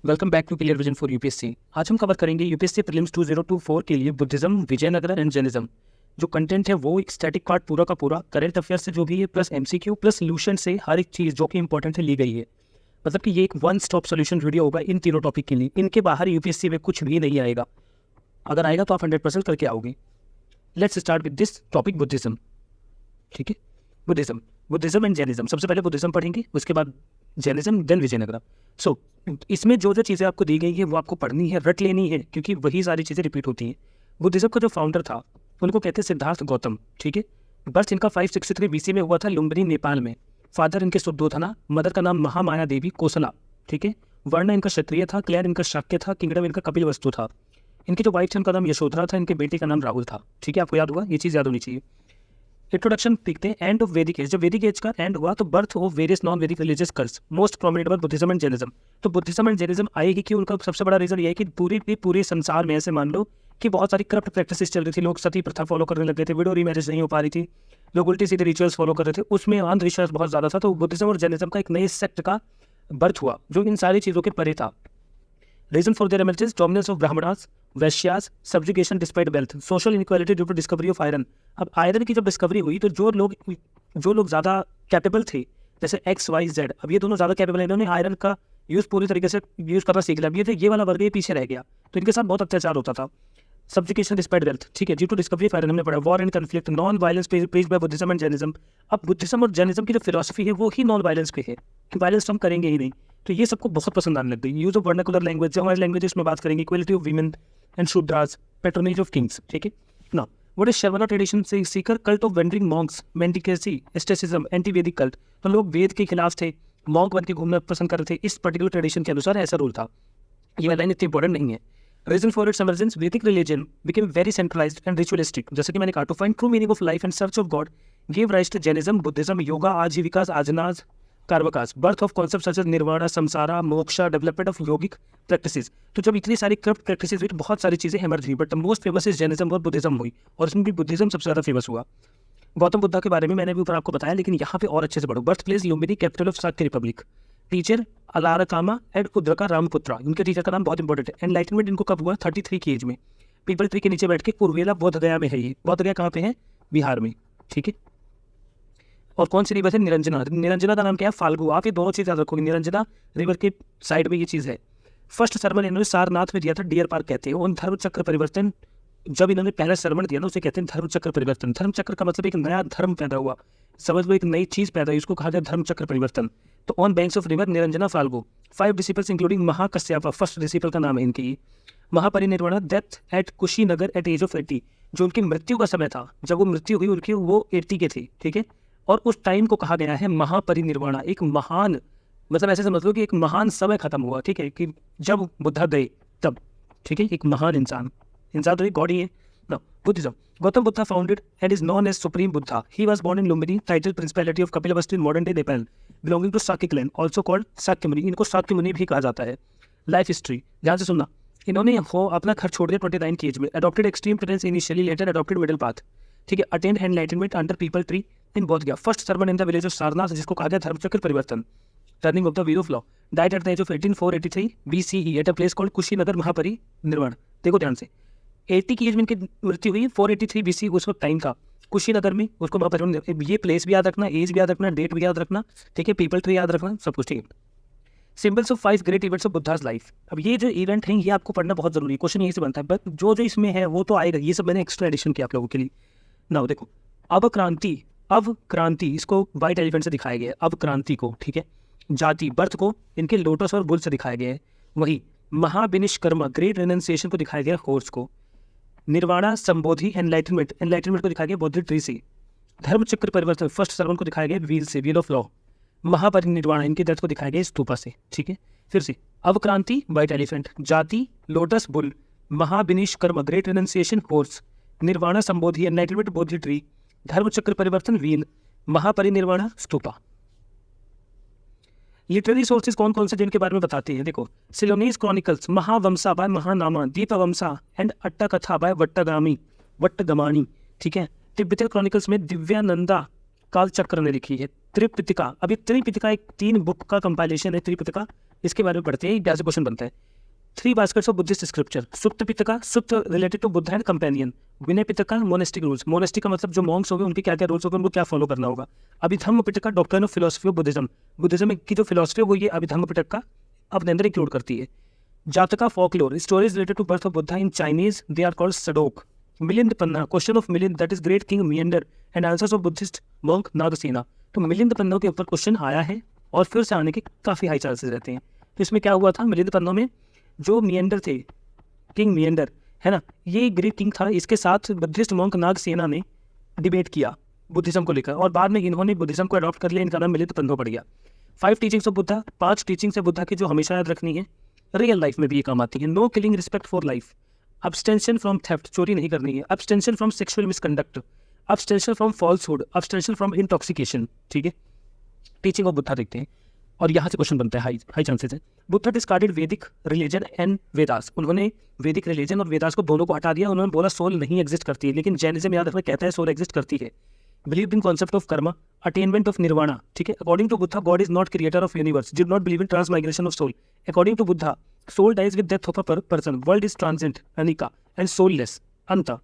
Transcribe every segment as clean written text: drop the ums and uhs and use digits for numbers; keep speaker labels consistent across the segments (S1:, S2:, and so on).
S1: Welcome back to clear vision for UPSC. आज हम cover करेंगे यूपीएससी प्रीलिम्स 2024 के लिए बुद्धिज्म, विजयनगर एंड जैनिज्म। जो कंटेंट है वो एक स्टैटिक पार्ट पूरा का पूरा करंट अफेयर से जो भी है प्लस एमसीक्यू प्लस सोल्यूशन से हर एक चीज़ जो कि इंपॉर्टेंट है ली गई है। मतलब कि ये एक वन स्टॉप सोल्यूशन वीडियो होगा इन तीनों टॉपिक के लिए। इनके बाहर यूपीएससी में कुछ भी नहीं आएगा। अगर आएगा तो आप 100% करके आओगे। Let's start with this topic Buddhism. ठीक है, बुद्धिज्म एंड जैनिज्म। सबसे पहले बुद्धिज्म पढ़ेंगे, उसके बाद जैनिज्म, देन विजयनगरम। सो इसमें जो जो चीज़ें आपको दी गई है वो आपको पढ़नी है, रट लेनी है, क्योंकि वही सारी चीज़ें रिपीट होती हैं। बुद्धिज्म का जो फाउंडर था उनको कहते हैं सिद्धार्थ गौतम। ठीक है, बर्थ इनका 563 बीसी में हुआ था लुम्बिनी, नेपाल में। फादर इनके शुद्धोधना, मदर का नाम महामाया देवी कोसला। ठीक है, वर्ण इनका क्षत्रिय था, क्लैन इनका शाक्य था, किंगडम इनका कपिल वस्तु था। इनकी जो वाइफ थी उनका नाम यशोधरा था, इनके बेटे का नाम राहुल था। ठीक है, आपको याद हुआ, ये चीज़ याद होनी चाहिए। इंट्रोडक्शन देखते हैं। एंड ऑफ वैदिक एज, जब वैदिक एज का एंड हुआ तो बर्थ ऑफ वेरियस नॉन वैदिक रिलीजियस कल्ट्स, मोस्ट प्रोमिनेंट बात बुद्धिज्म एंड जैनिज्म। तो बुद्धिज्म एंड जैनिज्म आएगी कि उनका सबसे बड़ा रीजन ये है कि पूरे संसार में ऐसे मान लो कि बहुत सारी करप्ट प्रैक्टिसेस चल रही थी। लोग सती प्रथा फॉलो करने लगे थे, विडो रीमैरिज नहीं हो पा रही थी, लोग उल्टी सीधे रिचुअल्स फॉलो कर रहे थे, उसमें अंधविश्वास बहुत ज़्यादा था। तो बुद्धिज्म और जैनिज्म का एक नए सेक्ट का बर्थ हुआ जो इन सारी चीज़ों के परे था। Reason for their emergence, dominance of Brahmanas, Vaishyas, subjugation despite wealth, social inequality due to discovery of iron. अब आयरन की जब डिस्कवरी हुई तो जो लोग ज़्यादा कैपेबल थे, जैसे XYZ, अब ये दोनों ज़्यादा कैपेबल हैं, इन्होंने आयरन का यूज़ पूरी तरीके से यूज़ करना सीख लिया। ये वाला वर्ग ये पीछे रह गया, तो इनके साथ बहुत अत्याचार होता था। सब्जुगेशन डिस्पाइट वेल्थ, ठीक है, due to discovery of iron हमने पढ़ा। War and conflict, non violence page by Buddhism and Jainism. अब बुद्धिज्म और जैनिज्म की जो फिलॉसफी है वो ही नॉन वायलेंस पे है कि वायलेंस हम करेंगे ही नहीं। तो ये सबको बहुत पसंद आने लग गई। यूज ऑफ वर्नाकुलर लैंग्वेज, जो हमारी लैंग्वेज में बात करेंगे, equality of women and Shudras, patronage of kings. ठीक है ना, व्हाट इज शर्वना ट्रेडिशन से seeker, cult of wandering monks, mendicancy, asceticism, anti Vedic cult. तो लोग वेद के खिलाफ थे, मॉन्क बन के घूमना पसंद कर रहे थे। इस पर्टिकुलर ट्रेडिशन के अनुसार ऐसा रूल था। ये लाइन इतनी इंपॉर्टेंट नहीं है। Reason for its emergence, Vedic religion became very centralised and ritualistic. जैसे कि मैंने कहा, to find true meaning of life and search of God give rise to Jainism, Buddhism, yoga, Ajivikas, Ajnanas, Charvakas, birth of concept such as nirvana, samsara, moksha, development of yogic practices. तो जब इतनी सारी corrupt practices हुई तो बहुत सारी चीज़ें इमर्ज हुई, but the most famous is Jainism और बुद्धिज्म हुई, और इसमें भी बुद्धिज्म सबसे ज़्यादा फेमस हुआ। गौतम बुद्धा के बारे में मैंने भी ऊपर आपको बताया, लेकिन यहाँ पे और अच्छे से पढ़ो। Birth place Lumbini, capital of Shakya republic. Teacher Alara Kalama and Udraka Ramaputra, इनके टीचर का नाम बहुत इंपॉर्टेंट है। एनलाइटनमेंट इनको कब हुआ? 33 की एज में। पीपल ट्री के नीचे बैठ के कुरवेला बोध गया में है। ये बोध गया कहाँ पे है? बिहार में। ठीक है, और कौन सी रिवर है? निरंजना। निरंजना का नाम क्या है? फाल्गु। आप ये दोनों चीज़ याद रखोगे, निरंजना रिवर के साइड में ये चीज़ है। फर्स्ट सरमन इन्होंने सारनाथ में दिया था, डियर पार्क कहते हैं। उन धर्म चक्र परिवर्तन, जब इन्होंने पहला सरमन दिया ना, उसे कहते हैं धर्म चक्र परिवर्तन। धर्म चक्र का मतलब एक नया धर्म पैदा हुआ, समझ लो एक नई चीज़ पैदा हुई, उसको कहा जाए धर्म चक्र परिवर्तन। तो on banks of river Niranjana Falgu. 5 disciples including Mahakashyap, first disciple का नाम है इनकी। Mahaparinirvana, death at Kushinagar at age of 80। जो उनकी मृत्यु का समय था, जब वो मृत्यु हुई उनकी, वो 80 के थे। ठीक है, और उस टाइम को कहा गया है महापरिनिर्वाण। एक महान, मतलब ऐसे समझ लो कि एक महान समय खत्म हुआ। ठीक है, कि जब बुद्धा गए तब। ठीक है, एक महान इंसान तो एक गॉड ही है ना। Buddhism, Gautam Buddha founded and is known as supreme Buddha. He was born in Lumbini, title principality of Kapilavastu in modern day Nepal, belonging to Shakya clan, also called Shakya Muni. इनको शाक्य मुनि भी कहा जाता है। लाइफ हिस्ट्री ध्यान से सुनना। इन्होंने अपना घर छोड़ दिया 29 की एज में। Adopted extreme parents initially, later adopted middle path. ठीक है, attained enlightenment under peepal tree in Bodh Gaya. First sermon in the village of Sarnath, जिसको कहा गया Dharmachakra Parivartan, turning of the wheel of law. Died at the age of 1883 BCE at a place called Kushinagar, Mahaparinirvana. देखो ध्यान से, 80 की age में इनकी मृत्यु हुई, 483 BC उस वक्त टाइम था, कुशीनगर में। उसको महापरिनिर्वाण, ये प्लेस भी याद रखना, एज भी याद रखना, डेट भी याद रखना। ठीक है, पीपल ट्री याद रखना, सब कुछ ठीक है। Symbols of 5 great events of Buddhas life. अब ये जो इवेंट हैं ये आपको पढ़ना बहुत जरूरी है, क्वेश्चन यही से बनता है, बट जो इसमें है वो तो आएगा। ये सब मैंने एक्स्ट्रा एडिशन किया आप लोगों के लिए ना। देखो, अवक्रांति, इसको वाइट एलिफेंट से दिखाया गया है, अवक्रांति को। ठीक है, जाति, बर्थ को इनके लोटस और बुल से दिखाया गया है। वही महाविनिष्कर्मा, ग्रेट रेनन्सिएशन को दिखाया गया हॉर्स को। निर्वाणा, संबोधि, एनलाइटनमेंट को दिखाया गया बौद्ध ट्री से। धर्म चक्र परिवर्तन, फर्स्ट सर्वन को दिखाया गया व्हील से, व्हील ऑफ लॉ। महापरिनिर्वाण, इनके डेथ को दिखाया गया स्तूपा से। ठीक है, फिर से Avakranti white elephant, Jati lotus bull, Mahabhinishkramana great renunciation horse, nirvana sambodhi enlightenment Bodhi tree, Dharma Chakra Parivartan wheel, Mahaparinirvana stupa. Literary sources कौन कौन से जिनके बारे में बताते हैं? देखो, Ceylonese chronicles, Mahavamsa by Mahanama, Dipavamsa and Atthakatha by Vattagamani. ठीक है, तिब्बती क्रॉनिकल्स में दिव्यानंदा कालचक्र ने लिखी है। त्रिपिटिका, अभी त्रिपिटिका एक 3 बुक का कंपाइलेशन है त्रिपिटिका, इसके बारे में पढ़ते हैं, क्या से क्वेश्चन बनता है। 3 baskets of Buddhist scripture, Sutta Pitaka, Sutta related to Buddha and companion, Vinaya Pitaka monastic rules, monastic का मतलब जो मॉन्क्स हो गए उनके क्या क्या रूल्स हो गए, उनको क्या फॉलो करना होगा। Abhidhamma Pitaka, doctrine of philosophy of Buddhism, Buddhism की जो फिलोसफी है वो ये अभिधम्म पिटका अपने अंदर इंक्लूड करती है। Jataka folklore, stories related to birth of Buddha in Chinese, they are called Sadok. Milinda Panha, question of Milinda that is great king Menander and answers of Buddhist monk Nagasena. तो मिलिंद पन्नों के ऊपर क्वेश्चन आया है और फिर से आने के काफ़ी हाई चांसेस रहते हैं। तो इसमें क्या हुआ था, मिलिंद पन्नों में जो मियंडर थे, किंग मियंडर है ना, ये ग्रेट किंग था, इसके साथ बुद्धिस्ट मॉन्क नागसेना ने डिबेट किया बुद्धिज्म को लेकर और बाद में इन्होंने बुद्धिज्म को अडॉप्ट कर लिया, इनका नाम मिलिंद पन्नो पड़ गया। 5 टीचिंग्स ऑफ बुद्धा, 5 टीचिंग्स है बुद्धा की जो हमेशा याद रखनी है, रियल लाइफ में भी ये काम आती है। No killing, respect for life, abstention from theft, चोरी नहीं करनी है, abstention from sexual misconduct, abstention from falsehood, abstention from intoxication. ठीक है, टीचिंग ऑफ बुद्धा देखते हैं और यहाँ से क्वेश्चन बनता है, हाई चांसेस है। बुद्धा डिस्कार्डेड वैदिक रिलीजन एंड वेदास, उन्होंने वैदिक रिलीजन और वेदास को दोनों को हटा दिया। उन्होंने बोला सोल नहीं एग्जिस्ट करती है, लेकिन जैनिज्म याद रखना कहता है सोल एग्जिस्ट करती है। Believe in concept of karma, attainment of nirvana. ठीक है, according to Buddha God is not creator of universe, did not believe in transmigration of soul. According to Buddha soul dies with death of a person, world is transient anicca and soulless anatta,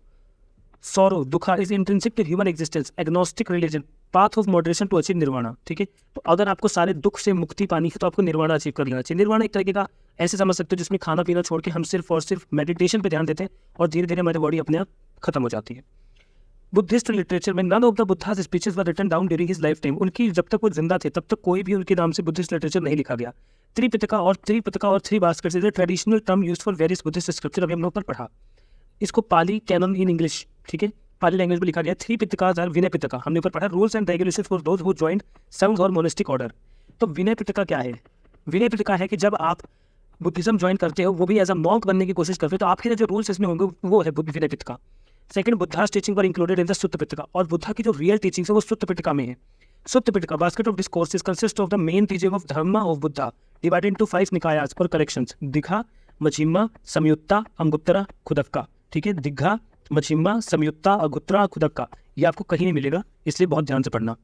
S1: sorrow dukkha is intrinsic to human existence, agnostic religion, path of moderation to achieve nirvana. ठीक है, तो अगर आपको सारे दुख से मुक्ति पानी है तो आपको निर्वाणा अचीव कर लेना चाहिए। निर्वाणा एक तरीके का ऐसे समझ सकते हो जिसमें खाना पीना छोड़ के हम सिर्फ और सिर्फ मेडिटेशन पे ध्यान देते हैं और धीरे धीरे हमारी बॉडी अपने आप खत्म हो जाती है। बुद्धिस्ट लिटरेचर में none of the Buddha's speeches were written down during his lifetime, उनकी जब तक वो जिंदा थे तब तक कोई भी उनके नाम से बुद्धिस्ट लिटरेचर नहीं लिखा गया। त्रिपिटका और 3 baskets is a traditional term used for various Buddhist scripture, अभी हम लोग पर पढ़ा इसको, पाली कैनन इन इंग्लिश। ठीक है, पाली लैंग्वेज में लिखा गया। 3 पिटकास आर विनय पिटका, हमने ऊपर पढ़ा, rules and regulation for those who joined संघ और मोनेस्टिक ऑर्डर। तो विनय पिटका क्या है, विनय पिटका है कि जब आप बुद्धिज्म ज्वाइन करते हो वो भी एज अ मॉन्क बनने की कोशिश करते हो तो आपके जो रूल्स इसमें होंगे वो है Vinaya Pitaka. Second, Buddha's teaching were included in the Sutta Pitaka, और बुद्धा की जो रियल टीचिंग्स है वो सुत्त पिटका में है। Sutta Pitaka basket of discourses consist of the main teaching of Dharma of Buddha divided into 5 Nikayas और करेक्शंस, दिघा, मचिम्मा, संयुत्ता, अंगुत्तरा, खुदक्का। ठीक है, दिघा, मचिम्मा, संयुत्ता, अगुत्तरा, खुदक्का, ये आपको कहीं नहीं मिलेगा, इसलिए बहुत ध्यान से पढ़ना।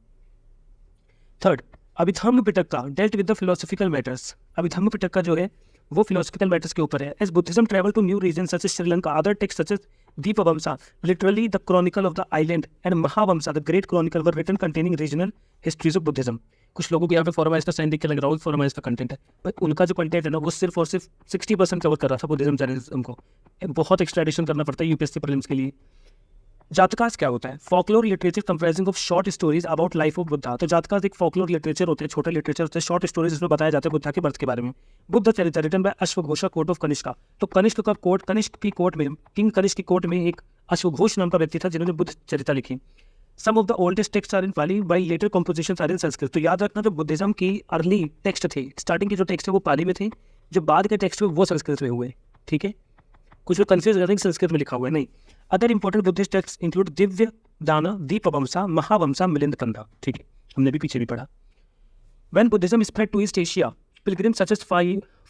S1: Third, Abhidhamma Pitaka dealt with the philosophical matters, Abhidhamma Pitaka जो है वो फिलोसॉफिकल मैटर्स के ऊपर है। As Buddhism travel to new region such as Sri Lanka, other text such as Dipavamsa, literally the chronicle of the island, and Mahavamsa the great chronicle were written containing regional histories of Buddhism. कुछ लोगों को यहाँ पे फॉर्माइज का साइन देख के लग रहा हो फॉर्माइज का कंटेंट है, बट उनका जो कंटेंट है ना वो सिर्फ और सिर्फ 60% कवर कर रहा था बुद्धिज्म जर्नलिज्म को। बहुत एक्स्ट्रा एडिशन करना पड़ता है यूपीएससी प्रीलिम्स के लिए। जातकास क्या होता है, folklore literature comprising of short stories about life of Buddha. तो जातकास एक फॉकलोर लिटरेचर होते हैं, छोटे लिटरेचर होते हैं, शॉर्ट स्टोरीज जिसमें बताया जाता है बुद्धा के बर्थ के बारे में। बुद्ध चरित्र रिटन बाय अश्वघोषा कोर्ट ऑफ कनिष्का, तो कनिष्क का कोर्ट, कनिष्क की कोर्ट में, किंग कनिष्क की कोर्ट में एक अश्वघोष नाम का व्यक्ति था जिन्होंने बुद्ध चरित्र लिखी। Some of the oldest text are in Pali but later compositions are in Sanskrit. तो याद रखना जो बुद्धिज्म की अर्ली टेक्स्ट थे, स्टार्टिंग के जो टेक्स्ट है वो पाली में थे, जो बाद के टेक्स्ट हुए वो संस्कृत में हुए। ठीक है, कुछ लोग कंफ्यूज करते हैं संस्कृत में लिखा हुआ है, नहीं। Other important Buddhist text include Divya दाना, दीपवंसा, महावंसा, मिलिंद कंधा। ठीक है, हमने भी पीछे भी पढ़ा। When Buddhism spread to East Asia, pilgrims such as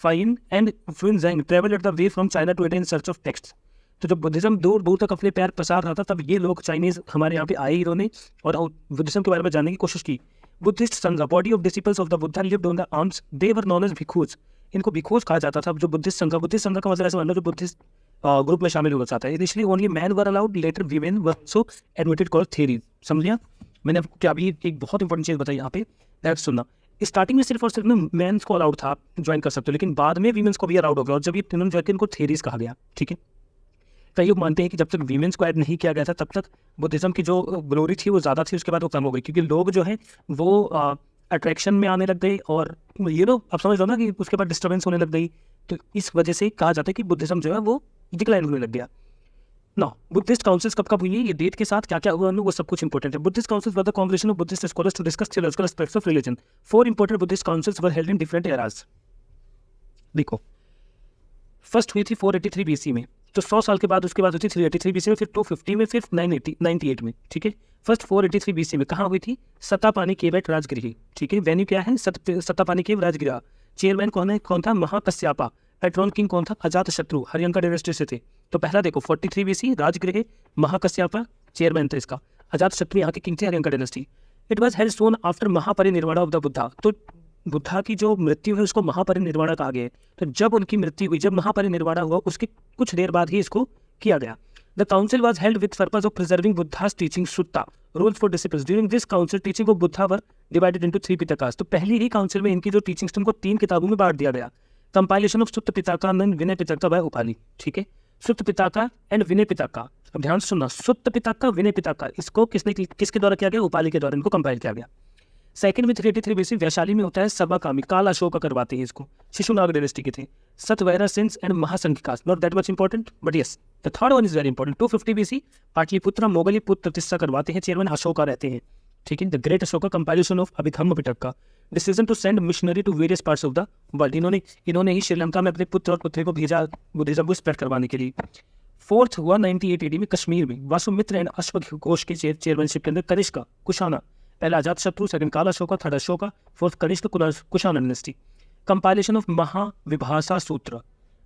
S1: Fain and Xuanzang traveled the way from China to India in search of texts. तो जब बुद्धिज्म दूर दूर तक अपने पैर पसार रहा था तब ये लोग चाइनीज हमारे यहाँ पे आए इन्होंने और बुद्धिज्म के बारे में जानने की कोशिश की। Buddhist Sangha, body of disciples of the Buddha lived on the alms, they were known as bhikshus. इनको भिक्षुज कहा जाता था। जो बुद्धिस्ट संघ का मतलब ऐसा मान लो जो बुद्धिस्ट ग्रुप में शामिल होना चाहता है। Initially only men were allowed, later women were so admitted call theories. समझ लिया? मैंने आपको क्या अभी एक बहुत इंपॉर्टेंट चीज़ बताई यहाँ पे, दैट्स सुनना। स्टार्टिंग में सिर्फ और सिर्फ मेंस को अलाउड था, ज्वाइन कर सकते हो, लेकिन बाद में वीमेंस को भी अलाउड हो गया और जब ये तीनों ज्वाइन इनको थ्योरीज कहा गया। ठीक है, कई लोग मानते हैं कि जब तक वीमेंस को ऐड नहीं किया गया था तब तक बुद्धिज्म की जो ग्लोरी थी वो ज़्यादा थी, उसके बाद वो कम हो गई क्योंकि लोग जो है वो अट्रैक्शन में आने लग गए और ये लोग आप समझ लो ना कि उसके बाद डिस्टर्बेंस होने लग गई। तो इस वजह से कहा जाता है कि बुद्धिज्म जो है वो डिक्लाइन होने लग गया। ना बुद्धिस्ट काउंसिल्स कब कब हुई है, ये डेट के साथ क्या क्या हुआ वो सब कुछ इंपॉर्टेंट है। Buddhist councils were the congregation of Buddhist scholars to discuss theological aspects of religion. 4 important Buddhist councils were held in different eras. देखो, फर्स्ट हुई थी 483 बीसी में, तो 100 साल के बाद उसके बाद हुई थी 383 बीसी में, फिर 250 में, फिर 98 में। ठीक है, फर्स्ट 483 बीसी में कहाँ हुई थी? सत्तापानी केव एट राजगृह। ठीक है, वेन्यू क्या है? सत्तापानी केव राजगृह। चेयरमैन कौन था? महाकश्यपा। पेट्रोन किंग कौन था? अजात शत्रु, हरियंका डायनेस्टी से थे। तो पहला देखो 43 बीसी राजगृह, महाकश्यपा चेयरमैन था इसका, अजात शत्रु यहाँ के किंग थे, Haryanka dynasty. It was held soon after Mahaparinirvan of the Buddha. तो बुद्धा की जो मृत्यु है उसको महापरिनिर्वाण कहा गया है। तो जब उनकी मृत्यु हुई, जब महापरिनिर्वाण हुआ, उसके कुछ देर बाद ही इसको किया गया। The council was held with purpose of preserving Buddhas teaching Sutta rules for discipline. During this council teaching of Buddha were divided into 3 पिटकास। तो पहली ही काउंसिल में इनकी जो टीचिंग्स थी उनको 3 किताबों में बांट दिया गया। Compilation of Sutta Pitaka and Vinaya Pitaka by Upali. ठीक है, सुत्त पिताका एंड विनय पिटका। अब ध्यान से सुनना, सुत्त पिताका विनय पिताका, इसको किसके द्वारा किया गया? उपाली के द्वारा इनको कंपाइल किया गया। सेकंड में 383 बीसी वैशाली में होता है सभाकामी, काल अशोक करवाते हैं इसको, शिशुनाग डायनेस्टी के थे। Sthaviravadins and Mahasanghikas, not that much important but yes the third one is very important. 250 BC Pataliputra Moggali putra प्रतिष्ठा करवाते हैं, चेयरमैन अशोका रहते हैं। ठीक है, the great Ashoka compilation of Abhidhamma Pitaka, decision to send missionary to various parts of the world. इन्होंने ही श्रीलंका में अपने पुत्र और पुत्री को भेजा बुद्धिज्म को स्प्रेड करवाने के लिए। फोर्थ हुआ 98 AD में कश्मीर में वासुमित्र एंड अश्वघोष के चेयरमैनशिप के अंदर कनिष्क कुशाना, पहला अजात शत्रु, second Kalashoka, third Ashoka, fourth Kanishka Kushana dynasty. Compilation of Mahavibhasha sutra,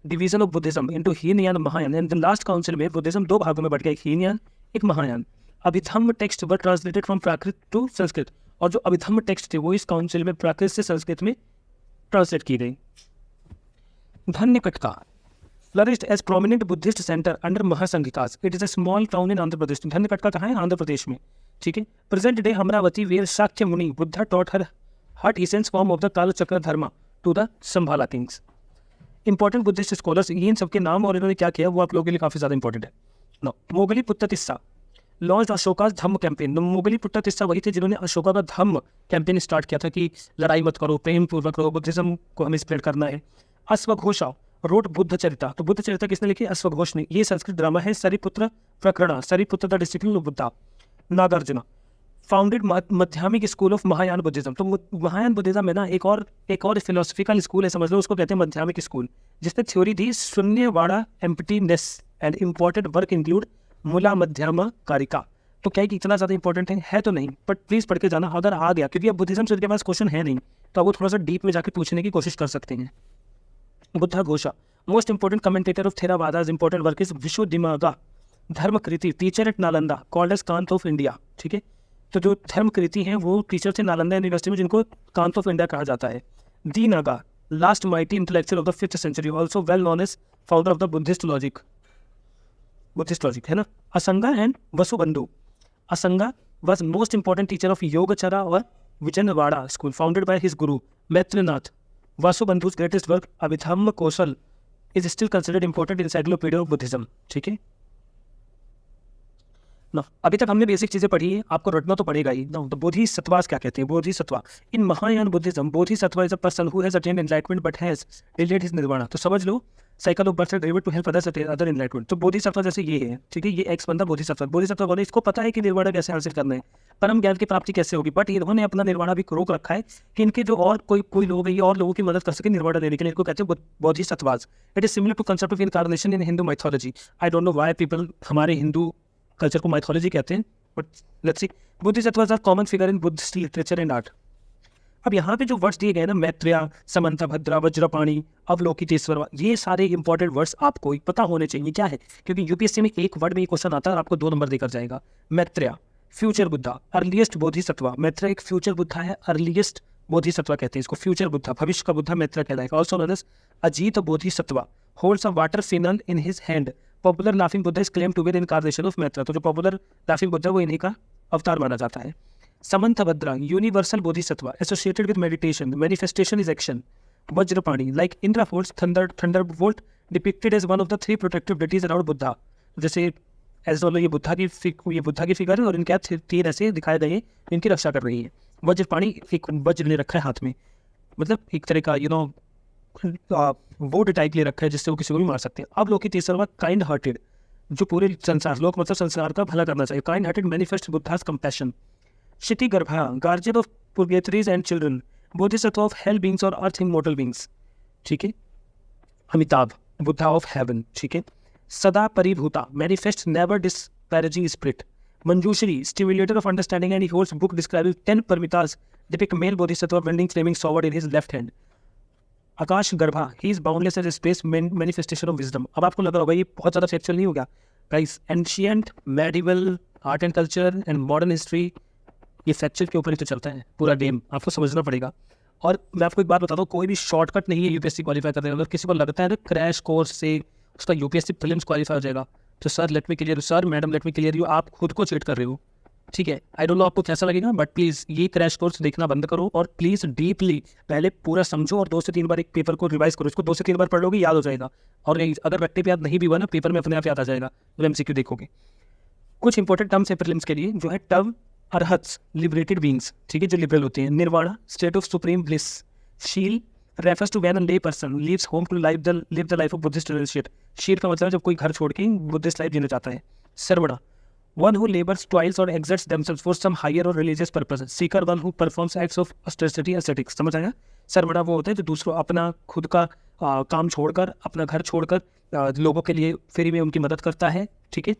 S1: division of Buddhism into Hinayana Mahayana. And the last council में बुद्धिज्म 2 भागों में बढ़ गया, एक हीनयान एक Mahayana. Abhidhamma text were translated from Prakrit to Sanskrit, और जो अभिधम्म टेक्स्ट थे वो इस काउंसिल में प्राकृत से संस्कृत में ट्रांसलेट की गई। धन्यकटका flourished as prominent Buddhist center under Mahasangikas. It is a small town in Andhra Pradesh. धन्यकटका कहाँ है? आंध्र प्रदेश में। ठीक है, present day Amravati where Shakya मुनि Buddha taught her hut essence form of the Kalachakra Dharma to the संभाला kings. Important Buddhist scholars, ये इन सबके नाम और इन्होंने क्या किया वो आप लोगों के लिए काफी ज्यादा इंपॉर्टेंट है। नो, मोगली पुत्र तिस्सा लॉन्च अशोका धम्म कैंपेन। मोगली पुत्र तिस्सा वही थे जिन्होंने अशोका का धम्म कैंपेन स्टार्ट किया था कि लड़ाई मत करो, प्रेम पूर्वक रहो, बुद्धिज्म को हमें स्प्रेड करना है। अश्वघोषा रोट बुद्ध चरिता, तो बुद्ध चरिता किसने लिखी? अश्वघोष ने। ये संस्कृत ड्रामा है। Sariputra Prakarana, Sariputra the disciple of Buddha. Nagarjuna founded Madhyamika school of Mahayana Buddhism. तो महायान बुद्धिज्म में ना एक और फिलोसफिकल स्कूल है, समझ लो, उसको कहते हैं माध्यमिक स्कूल, जिसने थ्योरी दी Shunyavada emptiness and important work include Mula Madhyamaka Karika. तो क्या इतना ज़्यादा इंपॉर्टेंट है तो नहीं, बट प्लीज़ पढ़ के जाना अगर आ गया, क्योंकि अब बुद्धिज्म से के पास क्वेश्चन है नहीं तो अब वो थोड़ा सा डीप में जाकर पूछने की कोशिश कर सकते हैं। Buddhaghosha most important commentator of Theravada's important work is Visuddhimagga Dharmakirti, teacher at Nalanda called as Kant of India. ठीक है, तो जो धर्मकृति हैं वो टीचर थे नालंदा यूनिवर्सिटी में, जिनको कांत ऑफ इंडिया कहा जाता है। Dignaga last mighty intellectual of the 5th century, also well known as founder of the Buddhist logic है ना। Asanga and Vasubandhu, Asanga was most important teacher of Yogachara और Vijnanavada school, founded by his guru Maitreyanatha. वासुबंधु's greatest work Abhidhamma Kaushal is still considered important encyclopedia of Buddhism। ठीक है ना, अभी तक हमने basic चीजें पढ़ी है, आपको रटना तो पड़ेगा ही ना। तो बोधिसत्वा क्या कहते हैं? Bodhisattva in Mahayana Buddhism, Bodhisattva is a person who has attained enlightenment but has delayed his nirvana. तो समझ लो cycle of birth driver to help others attain other enlightenment. तो बोधिसत्वा जैसे ये है, ठीक है, ये एक्स बंदा बोधिसत्वा बोले इसको पता है कि निर्वाण कैसे हासिल करना है, परम ज्ञान की प्राप्ति कैसे होगी, बट इन्होंने अपना निर्वाण भी रोक रखा है कि इनके जो और कोई लोग हैं और लोगों की मदद कर सके निर्वाण देने के लिए, इनको कहते हैं Bodhisattvas. It is similar to concept of incarnation in Hindu mythology. I don't know why people हमारे हिंदू कल्चर को माइथोलॉजी कहते हैं, but let's see. Bodhisattvas are common figure in Buddhist literature and art. अब यहाँ पे जो वर्ड्स दिए गए ना, मैत्रेय, समंतभद्रा, वज्रपाणी, अवलोकितेश्वर, ये सारे इंपॉर्टेंट वर्ड्स आपको पता होने चाहिए। क्या है? क्योंकि यूपीएससी में एक वर्ड में एक क्वेश्चन आता है और आपको 2 नंबर देकर जाएगा। Maitreya future Buddha, earliest Bodhisattva. मैत्रेय एक फ्यूचर बुद्धा है, अर्लीस्ट बोधिसत्वा कहते हैं इसको, फ्यूचर बुद्धा, भविष्य का बुद्धा मैत्रेय कहलाएगा। Also known as Ajit Bodhisattva holds a water phial in his hand. Popular laughing Buddha is claim to be the incarnation of Maitreya. तो जो पॉपुलर लाफिंग बुद्धा वो इन्हीं का अवतार माना जाता है। Samantabhadra universal Bodhisattva associated with meditation, manifestation is action. Vajrapani like Indra force thunderbolt depicted as one of the 3 protective deities around Buddha. जैसे ऐसे बोलो ये बुद्धा की फिगर है और इनके हाथ 3 ऐसे दिखाए गए हैं, इनकी रक्षा कर रही है। वज्रपाणी एक वज्र ले रखा है हाथ में, मतलब एक तरह का बोर्ड टाइप ले रखा है जिससे वो किसी को भी मार सकते हैं। अब लोग की तीसरा काइंड हार्टेड, जो पूरे संसार लोग मतलब संसार का भला करना चाहिए। Kind hearted manifest Buddha's compassion. Kshitigarbha guardian of purgatories and children, Bodhisattva of hell beings और अर्थ इमॉर्टल बींग्स। ठीक है। Amitabha Buddha of heaven. ठीक है। Sadaparibhuta manifest never disparaging spirit. Manjushri stimulator of understanding and he holds book describing 10 paramitas depict male Bodhisattva bending flaming sword in his left hand. Akashagarbha he is boundless as space manifestation of wisdom. अब आपको लग रहा होगा ये बहुत ज़्यादा factual नहीं हो गया guys. Ancient medieval art and culture and modern history, ये फैक्चुअल के ऊपर ही तो चलता है पूरा गेम, आपको समझना पड़ेगा। और मैं आपको एक बात बताता हूँ, कोई भी शॉर्टकट नहीं है यूपीएससी क्वालिफाई करने का। अगर किसी को लगता है ना क्रैश कोर्स से उसका यूपीएससी प्रीलिम्स क्वालिफाई हो जाएगा, तो sir let me clear, sir madam let me clear you, आप खुद को चीट कर रहे हो, ठीक है। आई डोंट नो आपको कैसा लगेगा, बट प्लीज़ ये क्रैश कोर्स देखना बंद करो और प्लीज़ डीपली पहले पूरा समझो और 2 से 3 बार एक पेपर को रिवाइज करो। इसको 2 से 3 बार पढ़ लोगे, याद हो जाएगा। और अगर रट्टे पे याद नहीं भी हुआ ना, पेपर में अपने आप याद आ जाएगा, तो एमसीक्यू देखोगे। कुछ इंपॉर्टेंट टर्म्स है प्रीलिम्स के लिए, जो है टर्म अरहत्स, लिबरेटेड बीइंग्स, ठीक है, जो लिबरल होते हैं। Nirvana, state of supreme bliss. Sheel refers to when a lay person leaves home to live the life of Buddhist religious. शील का मतलब है जब कोई घर छोड़ के बुद्धिस्ट लाइफ जीना चाहता है। सर्वणा, one who labors twice or exerts themselves for some higher or religious purpose. Seeker, one who performs acts of austerity, ascetics. समझ आया? सर्वणा वो होता है जो दूसरों अपना खुद का काम छोड़कर, अपना घर छोड़कर लोगों के लिए फ्री में उनकी मदद करता है, ठीक है।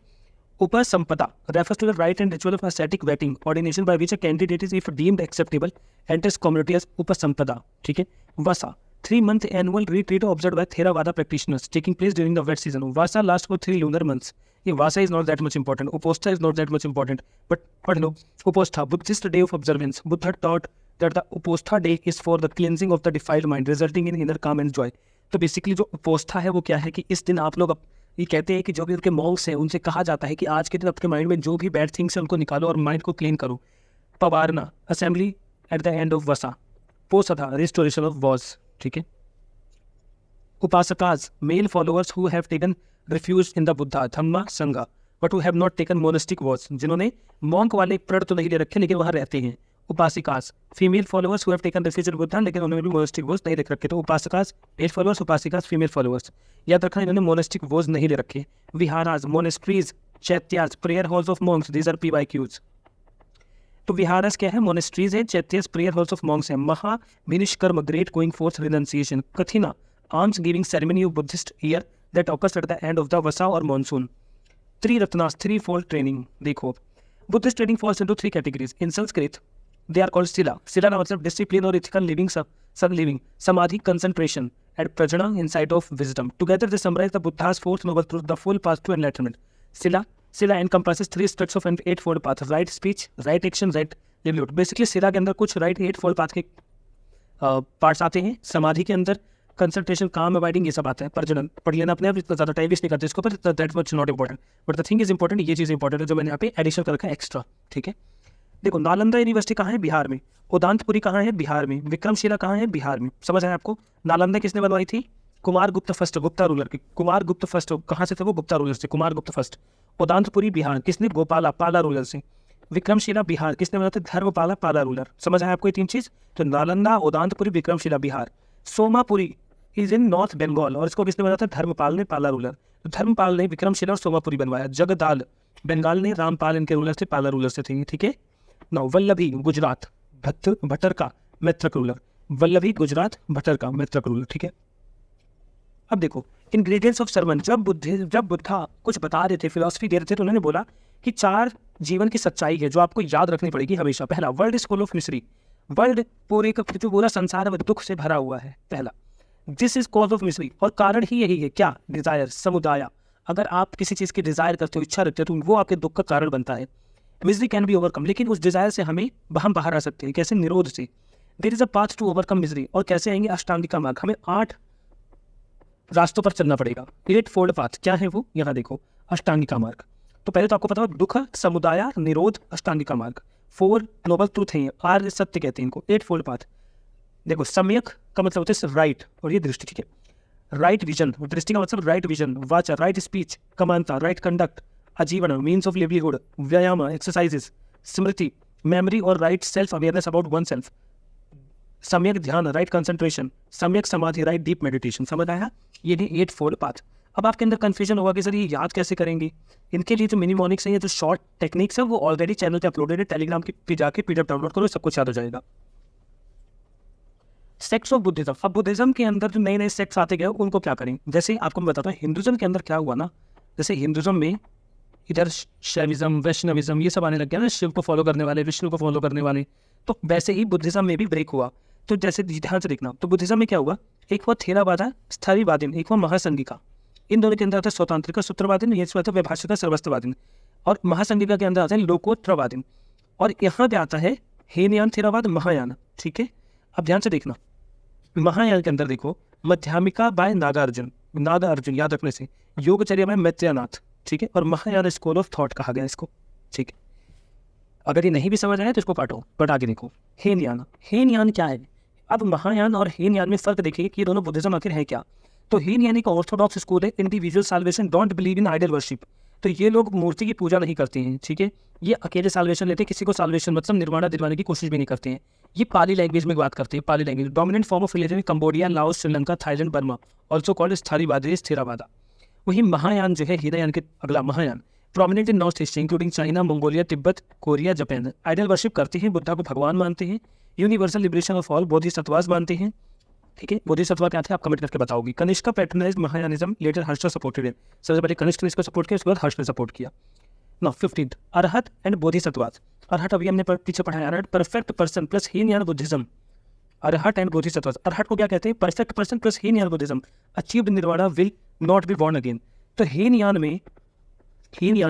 S1: उपसंपदा refers to the right and ritual of ascetic waiting, ordination by which a candidate is, if deemed acceptable, enters community as उपसंपदा, ठीक है। वसा, 3-month annual retreat observed by Theravada practitioners taking place during the wet season. Vasa lasts for 3 lunar months. ये Vasa is not that much important. Uposatha is not that much important. But पढ़ लो, Uposatha, Buddhist day of observance. Buddha taught that the Uposatha day is for the cleansing of the defiled mind, resulting in inner calm and joy. तो basically जो उपोस्था है वो क्या है कि इस दिन आप लोग ये कहते हैं कि जो भी उनके मॉन्क्स हैं उनसे कहा जाता है कि आज के दिन आपके माइंड में जो भी बैड थिंग्स है उनको निकालो और माइंड को क्लीन करो। Pavarana, assembly at the end of Vassa. Posatha, restoration of vows, ठीक है। Upasakas, male followers who have taken refuge in the Buddha Dhamma Sangha but who have not taken monastic vows, जिन्होंने मॉन्क वाले प्रण तो नहीं ले रखे लेकिन वहाँ रहते हैं। Upasikas, female followers who have taken refuge in Buddha, लेकिन उन्होंने भी मोनेस्टिक वॉज नहीं ले रखे। तो Upasakas male followers, Upasikas female followers. याद रखना इन्होंने मोनेस्टिक वॉज नहीं ले रखे। Viharas, monasteries, Chaityas, prayer halls of monks, these are PYQs। तो विहारस क्या है? मोनेस्ट्रीज है, Chaityas prayer halls of monks है। Mahabhinishkramana, great going forth renunciation. Kathina, alms giving ceremony of Buddhist year that occurs at the end of the Vassa और monsoon. Triratnas, 3-fold training. देखो, Buddhist training falls into 3 categories. In Sanskrit they are called sila. Sila का मतलब discipline और ethical living, सब living. Samadhi, concentration and prajna, insight of wisdom. Together they summarise the Buddha's 4th noble truth, the full path to enlightenment. Sila encompasses 3 aspects of an 8-fold path: right speech, right action, right livelihood. Basically सिला के अंदर कुछ right 8-fold path के parts आते हैं। समाधि के अंदर कंसंट्रेशन, काम, अवॉइडिंग, ये सब आता है। प्रजनन पढ़ लेना अपने आप, इतना ज़्यादा टाइम वेस्ट नहीं करते इसको, पर that much not important, but the thing is important. ये चीज़ इंपॉर्टेंट है जो मैंने यहाँ पे एडिशन कर रखा है एक्स्ट्रा, ठीक है। देखो, नालंदा यूनिवर्सिटी कहाँ है? बिहार में। उदांतपुरी कहाँ है? बिहार में। विक्रमशिला कहाँ है? बिहार में। समझ आया आपको? नालंदा किसने बनवाई थी? कुमार गुप्त फर्स्ट, गुप्ता रूलर की। कुमार गुप्त फर्स्ट कहाँ से थे? वो गुप्ता रूलर से, कुमार गुप्त फर्स्ट। उदांतपुरी बिहार, किसने? गोपाला, पाला रूलर से। विक्रमशिला बिहार, किसने बनाते? धर्मपाला, पाला रूलर। समझ आया आपको ये 3 चीज़? तो Nalanda, Odantapuri, Vikramashila Bihar. Somapuri is in north Bengal, और इसको किसने बनाया था? धर्मपाल ने, पाला रूलर। तो धर्मपाल ने विक्रमशिला और सोमापुरी बनवाया। जगदाल बंगाल ने, रामपाल इनके रूलर से, पाला रूलर से थे, ठीक है। नौ वल्लभी गुजरात, भट्टरका मैत्रक रूलर। वल्लभी गुजरात, भट्टरका मैत्रक रूलर, ठीक है। अब देखो, इंग्रेडिएंट्स ऑफ सरमन। जब बुद्धा कुछ बता रहे थे, फिलॉसफी दे रहे थे, तो उन्होंने बोला कि 4 जीवन की सच्चाई है जो आपको याद रखनी पड़ेगी हमेशा। पहला, world is full of mystery. World पूरे का जो पूरा संसार है दुख से भरा हुआ है, पहला। This is cause of mystery, और कारण ही यही है। क्या? डिजायर, समुदाय। अगर आप किसी चीज़ की डिजायर करते हो, इच्छा रखते हो, तो वो आपके दुख का कारण बनता है। मिजरी कैन बी ओवरकम, लेकिन उस डिजायर से हम बाहर आ सकते हैं। कैसे? निरोध से। There is a path to overcome misery, और कैसे आएंगे? अष्टांगिका मार्ग। हमें 8 रास्तों पर चलना पड़ेगा। 8-fold पाथ क्या है वो? यहाँ देखो, अष्टांगिका मार्ग। तो पहले तो आपको पता हो, दुख, समुदाय, निरोध, अष्टांगिका मार्ग। 4 नोबल ट्रूथ हैं, 8 सत्य कहते हैं इनको। 8-fold path. देखो, सम्यक का मतलब होता है राइट, और ये दृष्टि, ठीक है। राइट विजन, दृष्टि का मतलब right vision. Vacha, right speech. Karmanta, right conduct. Ajivana, means of livelihood. Vyayama, exercises. Smriti, memory और right self awareness about one self. Samyak dhyana, right concentration. सम्यक समाधि, राइट डीप मेडिटेशन। समझ आया? ये 8-fold पाथ। अब आपके अंदर कंफ्यूजन होगा कि सर ये याद कैसे करेंगे? इनके लिए जो मिनिमोनिक्स है, ये जो शॉर्ट टेक्निक्स है, वो ऑलरेडी चैनल पे अपलोडेड है। टेलीग्राम पे जाके PDF डाउनलोड करो, सब कुछ याद हो जाएगा। Sects of Buddhism. अब बुद्धिज्म के अंदर जो नए सेक्ट्स आते गए उनको क्या करें? जैसे आपको मैं बताता हूँ हिंदुज्म के अंदर क्या हुआ ना। जैसे हिंदुज्म में इधर शैविज्म, वैष्णविज्म, ये सब आने लग गया ना, शिव को फॉलो करने वाले, विष्णु को फॉलो करने वाले। तो वैसे ही बुद्धिज्म में भी ब्रेक हुआ। तो जैसे ध्यान से देखना, तो बुद्धिज्म में क्या हुआ? एक हुआ थेरावादा, स्थविवादीन, एक हुआ महासंघिका। इन दोनों के अंदर आता है स्वतंत्रिका, सूत्रवादीन, ये आता है वैभाषिका, सर्वस्त्रवादीन। और महासंघिका के अंदर आता है लोकोत्तरवादीन। और यहाँ पे आता है हेनयान थेरावाद, महायान, ठीक है। अब ध्यान से देखना, महायान के अंदर देखो, मध्यमिका बाय नागार्जुन याद रखने से, योगचर्या बाय मैत्रेयनाथ, ठीक है, और महायान स्कूल ऑफ थॉट कहा गया इसको, ठीक है। अगर ये नहीं भी समझ आया तो इसको काटो, बट आगे देखो हेनयान क्या है। अब महायान और हेनयान में फर्क देखिए कि ये दोनों बुद्धिज्म आखिर है क्या। तो हेनयान एक ऑर्थोडॉक्स स्कूल है, individual salvation, don't believe in idol worship. तो ये लोग मूर्ति की पूजा नहीं करते हैं, ठीक है। ये अकेले साल्वेशन लेते हैं, किसी को साल्वेशन मतलब निर्वाणा दिलवाने की कोशिश भी नहीं करते हैं। ये पाली लैंग्वेज में बात करते हैं, Pali language dominant form of religion Cambodia, Laos, Sri Lanka, Thailand, Burma, also called Sthiravada. वही महायान जो है, हीनयान के अगला Mahayana, prominent in north east including China, Mongolia, Tibet, Korea, Japan. Idol worship करते हैं, बुद्धा को भगवान मानते हैं, universal liberation of all, Bodhisattvas मानते हैं, ठीक है। बोधिसत्वा क्या थे आप कमेंट करके बताओगी। कनिष्का पैटर्नाइज्ड महायानिज्म, लेटर हर्ष सपोर्टेड। सबसे पहले कनिष्क ने इसको सपोर्ट किया, उसके बाद हर्ष ने सपोर्ट किया। Now 15th, arhat and Bodhisattvas. Arhat अभी हमने पीछे पढ़ाया, arhat perfect person plus Hinayana Buddhism. Arhat and Bodhisattvas, arhat को क्या कहते हैं, perfect person plus Hinayana Buddhism, achieved nirvana, will not be born again. तो हीनयान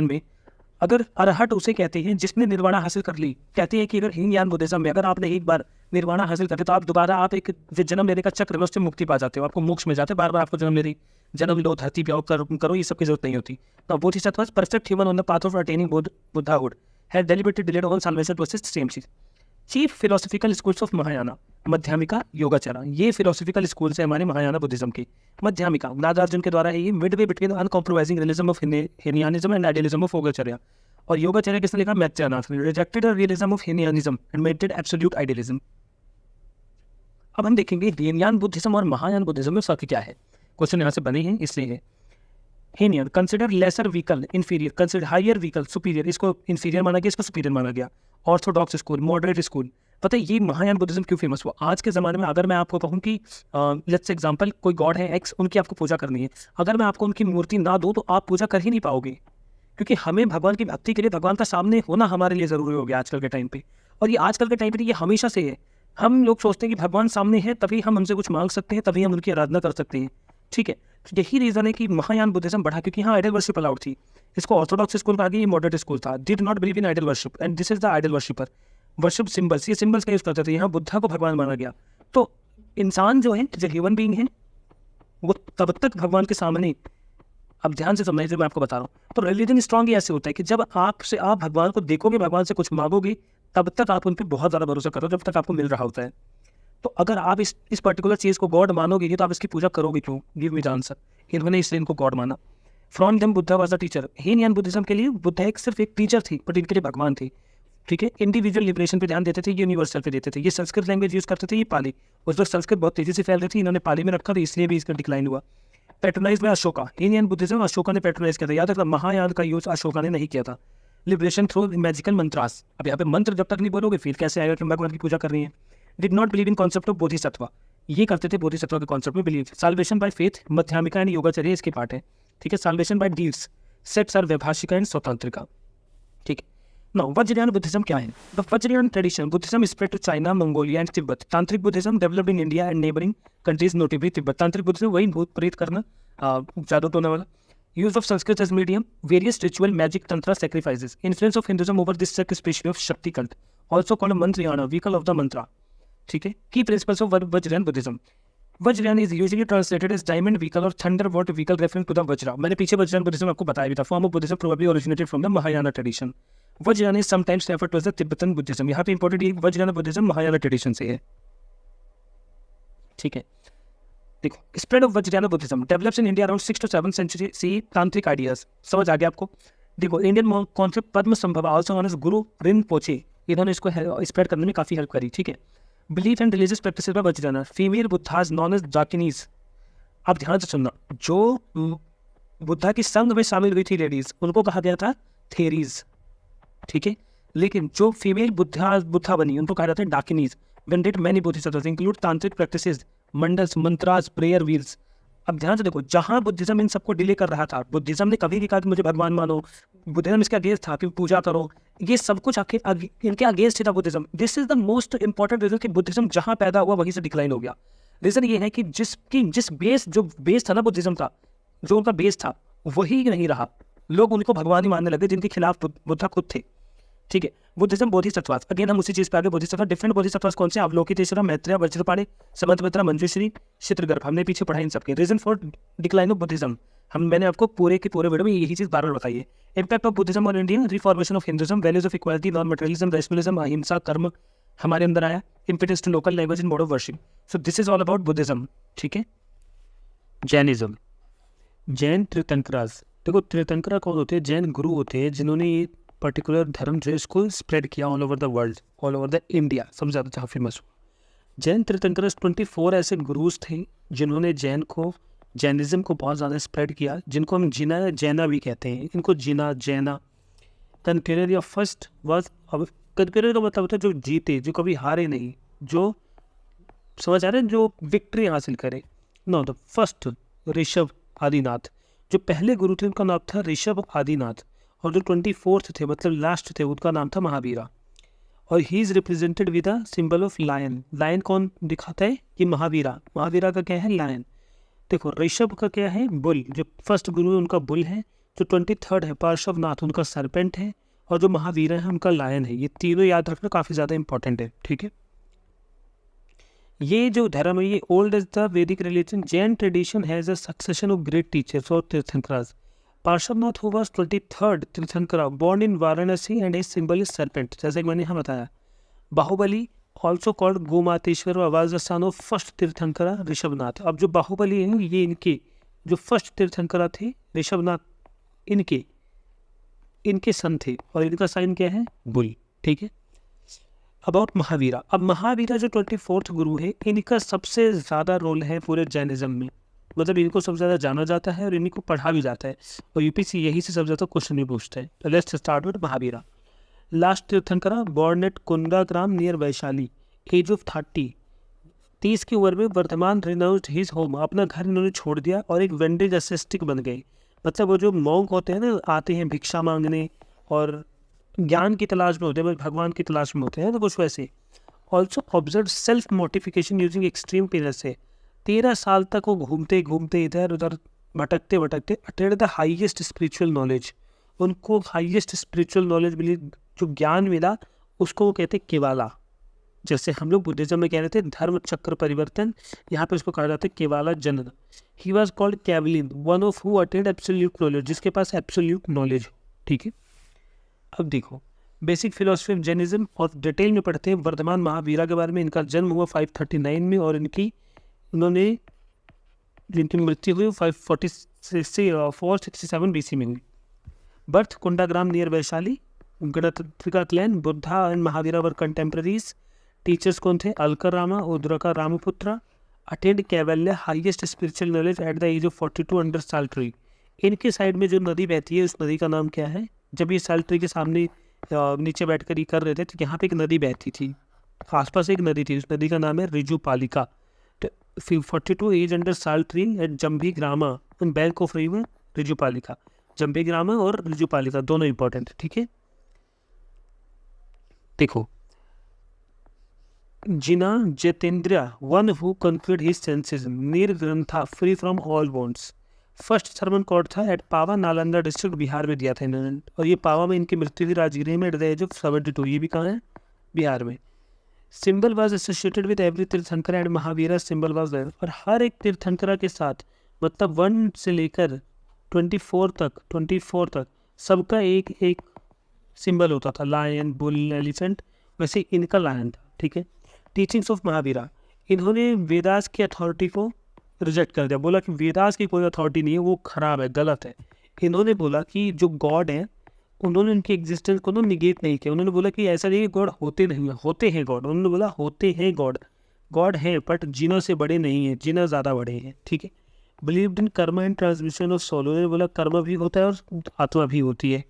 S1: में अगर अरहट उसे कहते हैं जिसने निर्वाणा हासिल कर ली। कहते हैं कि अगर हीनयान बुद्धिज्म में अगर आपने एक बार निर्वाणा हासिल करते तो आप दोबारा आप एक जन्म लेने का चक्र में उससे मुक्ति पा जाते हो, आपको मोक्ष में जाते हो, बार बार आपको जन्म लो, धरती पे आओ, करो, ये सब की जरूरत नहीं होती। तो Bodhisattvas perfect human on the path of attaining Buddhahood had deliberated delayed on salvation process, same चीज। Chief philosophical schools of Mahayana, Madhyamika, Yogachara, ये फिलोसफिकल स्कूल है हमारे महायाना बुद्धिज्म के। मध्यमिका नागार्जुन के द्वारा है ये, midway between uncompromising realism of Hinayanism and idealism of Yogacharya. और योगाचार्य किसने लिखा, मैत्रेयनाथ ने। Rejected realism of Hinayanism and maded absolute idealism. अब हम देखेंगे हेनियान बुद्धिज्म और महायान बुद्धिज्म में फर्क क्या है। क्वेश्चन यहाँ से बने हैं इसलिए है। Hinayan consider lesser vehicle inferior, consider higher vehicle superior, इसको इंफीरियर माना गया, इसको सुपीरियर माना गया। Orthodox school, moderate school. पता है ये महायान बुद्धिज्म क्यों फेमस हुआ आज के ज़माने में। अगर मैं आपको कहूँ कि लेट्स एग्जांपल कोई गॉड है एक्स, उनकी आपको पूजा करनी है, अगर मैं आपको उनकी मूर्ति ना दूँ तो आप पूजा कर ही नहीं पाओगे, क्योंकि हमें भगवान की भक्ति के लिए भगवान का सामने होना हमारे लिए ज़रूरी हो गया आजकल के टाइम पे। और ये आजकल के टाइम पे ये हमेशा से है। हम लोग सोचते हैं कि भगवान सामने है तभी हम उनसे कुछ मांग सकते हैं, तभी हम उनकी आराधना कर सकते हैं, ठीक है। तो यही रीज़न है कि महायान बुद्धिज्म बढ़ा, क्योंकि यहाँ आइडल वर्शिप अलाउड थी। इसको ऑर्थोडॉक्स स्कूल कहा गया, ये मॉडरेट स्कूल था। Did not believe in idol worship and this is the idol worshipper. Worship symbols, ये सिंबल्स का यूज़ करते थे। यहाँ बुद्धा को भगवान माना गया। तो इंसान जो है, जो ह्यूमन बीइंग है, वो तब तक भगवान के सामने, अब ध्यान से समझिए जो मैं आपको बता रहा हूँ। तो रिलीजन स्ट्रांग ऐसे होता है कि जब आप भगवान को देखोगे, भगवान से कुछ मांगोगे, तब तक आप उन पर बहुत ज़्यादा भरोसा करो, जब तक आपको मिल रहा होता है। तो अगर आप इस पर्टिकुलर चीज़ को गॉड मानोगे तो आप इसकी पूजा करोगे क्यों? Give me the answer. इन्होंने इसलिए इनको गॉड माना। From them Buddha was a teacher. Hinayana Buddhism के लिए बुद्धा सिर्फ एक टीचर थी, बट इनके लिए भगवान थे, ठीक है। इंडिविजुअल लिबरेशन पे ध्यान देते थे, यूनिवर्सल पे देते थे। ये संस्कृत लैंग्वेज यूज़ करते थे, ये पाली। उस वक्त संस्कृत बहुत तेजी से फैल रही थी, इन्होंने पाली में रखा, तो इसलिए भी इसका डिक्लाइन हुआ। Patronise by Ashoka. Hinayana Buddhism Ashoka ने पैट्रोनाइज किया था। याद रखना, महायान का यूज अशोका ने नहीं किया था। Liberation through magical mantras. अब यहाँ पे मंत्र जब तक नहीं बोलोगे फिर कैसे आएगा कि भगवान की पूजा कर रही है। Did not believe in concept of Bodhisattva. ये करते थे बोधिसत्वा के कॉन्सेप्ट में believe. Salvation by faith, Madhyamika and Yogacharya इसके पार्ट है, ठीक है। Salvation by deeds, sects are Vaibhashika and Svatantrika, ठीक है। नाउ वज्रयान बुद्धिज्म क्या है? The Vajrayana tradition Buddhism spread to China, Mongolia and Tibet. Tantric Buddhism developed in India and neighbouring countries, notably Tibet. Tantric Buddhism वही भूत प्रेत करना, जादू टोने वाला। Use of Sanskrit as medium, various ritual, magic, tantra, sacrifices. Influence of Hinduism over this specially of Shakti cult, also called Mantrayana, vehicle of the mantra, ठीक है। की principles of Vajrayana Buddhism. Vajrayana is usually translated as diamond vehicle और thunderbolt vehicle, reference to the vajra. मैंने पीछे Vajrayana Buddhism आपको बताया भी था। Form of Buddhism probably originated from the Mahayana tradition. Vajrayana is sometimes referred to as the Tibetan Buddhism. यहाँ पे important Vajrayana Buddhism Mahayana tradition से है, ठीक है। देखो, spread of Vajrayana Buddhism develops in India around 6 to 7 century C. Tantric ideas समझ आ गया आपको। देखो, इंडियन कॉन्सेप्ट पद्म संभव, आल्सो नोन एज गुरु रिनपोचे, इन्होंने इसको स्प्रेड करने में काफ़ी हेल्प करी, ठीक है। Belief and religious practices by Vajrayana. Female Buddhas known as Dakinis. अब ध्यान से सुनना, जो बुद्धा की संघ में शामिल हुई थी लेडीज, उनको कहा गया था थेरीज, ठीक है। लेकिन जो फीमेल बुद्धा बनी, उनको कहा जाता है डाकिनीज। वेंडेड मैनी बोधिसत्त्वास इंक्लूड तांत्रिक practices, mandals, mantras, prayer wheels. अब ध्यान से देखो, जहां बुद्धिज्म इन सबको डिले कर रहा था, बुद्धिज्म ने कभी भी कहा कि मुझे भगवान मानो, बुद्धिज्म इसके अगेंस्ट था कि पूजा करो, ये सब कुछ आखिर इनके अगेंस्ट था Buddhism. This is the most important reason कि बुद्धिज्म जहां पैदा हुआ वहीं से डिक्लाइन हो गया। रीजन ये है कि जिस बेस था ना बुद्धिज्म का, जो उनका बेस था वही नहीं रहा। लोग उनको भगवान ही मानने लगे, जिनके खिलाफ बुद्धा खुद थे। ठीक है। बुद्धिज्म बोधिसत्वास, अगेन हम उसी चीज़ पे आगे, बोधिसत्व डिफरेंट बोधिसत्वास कौन से, अवलोकितेश्वरा, मैत्रेय, वज्रपाणि, समंतमित्रा, मंजूश्री, चित्रगर्भ, हमने पीछे पढ़ा इन सबके। Reason for decline of Buddhism, मैंने आपको पूरे के पूरे वीडियो में यही चीज़ बार बार बताई है। Impact of Buddhism on India, reformation of Hinduism, values of equality, non materialism, rationalism, ahimsa, karma हमारे अंदर आया, impetus to local language in mode of worship. So this is all about Buddhism, ठीक है। जैनिज्म, जैन तीर्थंकरास, देखो तीर्थंकरा कौन होते हैं, जैन गुरु होते हैं जिन्होंने ये पर्टिकुलर धर्म जो है इसको स्प्रेड किया all over the world, all over the India, सबसे ज़्यादा जहाँ फेमस हो। जैन तीर्थंकर 24 ऐसे गुरुज थे जिन्होंने जैनिज्म को बहुत ज़्यादा स्प्रेड किया, जिनको हम जिना जैना भी कहते हैं, इनको जिना जैना। कन्क्यूरर या फर्स्ट वॉज, अब कन्क्यूरर का मतलब होता है जो जीते, जो कभी हारे नहीं, जो समझ आ रहे हैं, जो विक्ट्री हासिल करे। No, the first Rishabh Adinath, जो पहले गुरु थे उनका नाम था ऋषभ आदिनाथ, और जो 24th थे मतलब लास्ट थे उनका नाम था महावीरा। और he is represented with the symbol of lion. Lion कौन दिखाता है, कि महावीरा। महावीरा का क्या है, लायन। देखो ऋषभ का क्या है, बुल, जो फर्स्ट गुरु है उनका बुल है, जो 23rd है पार्श्वनाथ उनका सरपेंट है, और जो महावीरा है उनका लायन है। ये तीनों याद रखना काफ़ी ज़्यादा इंपॉर्टेंट है, ठीक है। ये जो धर्म है ये old as the Vedic religion. Jain tradition has a succession of great teachers और Tirthankaras. Parshvanath who was 23rd Tirthankara, born in Varanasi and his symbol is serpent, जैसे कि मैंने यहाँ बताया। Bahubali also called Gomateshwar was the son of first Tirthankara Rishabhnath. अब जो बाहुबली है ये इनके जो फर्स्ट तीर्थंकरा थे ऋषभनाथ, इनके सन थे, और इनका साइन क्या है, बुल, ठीक है। अबाउट महावीरा, अब महावीरा जो 24th गुरु है इनका सबसे ज़्यादा रोल है पूरे जैनिज्म में, मतलब इनको सबसे ज़्यादा जाना जाता है और इनको पढ़ा भी जाता है, और यूपीसी यही से सबसे ज़्यादा क्वेश्चन भी पूछता है। तो let's start with Mahavira. Last Tirthankara, born at Kundagram near Vaishali, age of 30 की उम्र में वर्तमान रिनाउंस्ड हिज होम, अपना घर इन्होंने छोड़ दिया और एक वेंडेज असिस्टिक बन गए। मतलब वो जो मॉन्क होते हैं ना, आते हैं भिक्षा मांगने और ज्ञान की तलाश में होते हैं, भगवान की तलाश में होते हैं, तो कुछ वैसे। Also observe self mortification using extreme period से 13 साल तक वो घूमते घूमते इधर उधर भटकते भटकते attend the highest spiritual knowledge, उनको हाईएस्ट स्पिरिचुअल नॉलेज मिली, जो ज्ञान मिला उसको वो कहते केवाला। जैसे हम लोग बुद्धिज्म में कह रहे थे धर्म चक्र परिवर्तन, यहाँ पे उसको कहा जाता है Kevala Jnana. He was called Kaivalin, one of who attained absolute knowledge, जिसके पास एब्सोल्यूट नॉलेज, ठीक है। अब देखो बेसिक फिलोसफी ऑफ जैनिज्म और डिटेल में पढ़ते हैं वर्धमान महावीरा के बारे में। इनका जन्म हुआ 539 में और जिनकी मृत्यु हुई 467 BC में हुई। Birth Kundagram near Vaishali, Ganatantrika clan, Buddha and Mahavira were contemporaries. Teachers कौन थे, Alakar Rama, Udraka Ramaputra. Attained Kaivalya, highest spiritual knowledge at the age of 42 under sal tree. इनके साइड में जो नदी बहती है उस नदी का नाम क्या है, जब ये साल ट्री के सामने नीचे बैठकर ये कर रहे थे तो यहाँ पे एक नदी बहती थी, आसपास एक नदी थी, उस नदी का नाम है Rijupalika. 42 age under sal tree at Jambhi Grama on bank of river Rijupalika. Jambhi Grama और रिजुपालिका दोनों इंपॉर्टेंट, ठीक है। देखो Jina Jitendriya, one who conquered his senses, Nirgrantha, free from all bonds. First sermon कॉर्ड था एट पावा, नालंदा डिस्ट्रिक्ट, बिहार में दिया था इन्होंने, और ये पावा में इनकी मृत्यु हुई राजगीर में एट द एज ऑफ 72। ये भी कहाँ है, बिहार में। Symbol was associated with every Tirthankar and Mahavira symbol was there, और हर एक तीर्थंकरा के साथ मतलब 1 से लेकर 24 तक सबका एक एक सिंबल होता था, लायन, बुल, एलिफेंट, वैसे इनका लायन था, ठीक है। टीचिंग्स ऑफ महावीरा, इन्होंने वेदास की अथॉरिटी को रिजेक्ट कर दिया, बोला कि वेदास की कोई अथॉरिटी नहीं है, वो खराब है, गलत है। इन्होंने बोला कि जो गॉड है उन्होंने उनकी एग्जिस्टेंस को निगेट नहीं किया, उन्होंने बोला कि ऐसा नहीं है गॉड होते नहीं, होते हैं गॉड, उन्होंने बोला होते हैं गॉड, गॉड है बट जिनों से बड़े नहीं है, जिनों ज़्यादा बड़े हैं, ठीक है। बिलीव्ड इन कर्म एंड ट्रांसमिशन ऑफ सोल, उन्होंने बोला कर्म भी होता है और आत्मा भी होती है।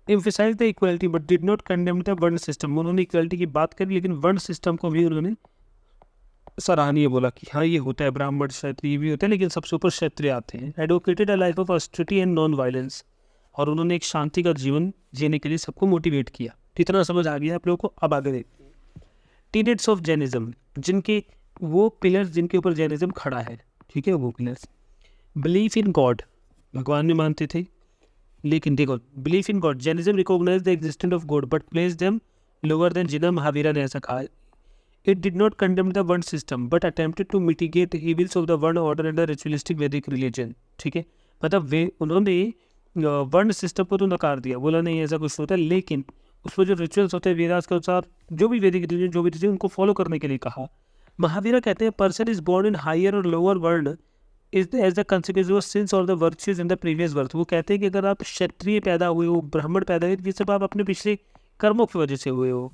S1: Emphasise the equality but did not condemn the varna system, उन्होंने इक्वलिटी की बात करी लेकिन वर्ण सिस्टम को भी उन्होंने सराहनीय बोला कि हाँ ये होता है, ब्राह्मण क्षत्रिय भी होते हैं लेकिन सबसे ऊपर क्षत्रिय आते हैं। Advocated a life of austerity and non violence, और उन्होंने एक शांति का जीवन जीने के लिए सबको मोटिवेट किया। इतना समझ आ गया आप लोगों को, अब आगे देखते हैं टीनेट्स ऑफ जैनिज्म, जिनके वो पिलर्स जिनके ऊपर जैनिज्म खड़ा है, ठीक है। वो पिलर्स, बिलीफ इन गॉड, भगवान में मानते थे, लेकिन देखो, belief in God, Jainism recognise the existence of God but place them lower than Jina, Mahavira ने ऐसा कहा। It did not condemn the varna system but attempted to mitigate evils of the varna order and the ritualistic Vedic religion. ठीक है, मतलब वे उन्होंने वर्ण system को तो नकार दिया, बोला नहीं ऐसा कुछ होता है, लेकिन उसमें जो रिचुअल्स होते हैं वेदास के अनुसार, जो भी वैदिक रिलीजन जो भी थी उनको फॉलो करने के लिए कहा। महावीरा कहते हैं person is born in higher और lower varna is as the consequence of sins और the virtues in the previous birth. वो कहते हैं कि अगर आप क्षत्रिय पैदा हुए हो, ब्राह्मण पैदा हुए, ये सब आप अपने पिछले कर्मों की वजह से हुए हो।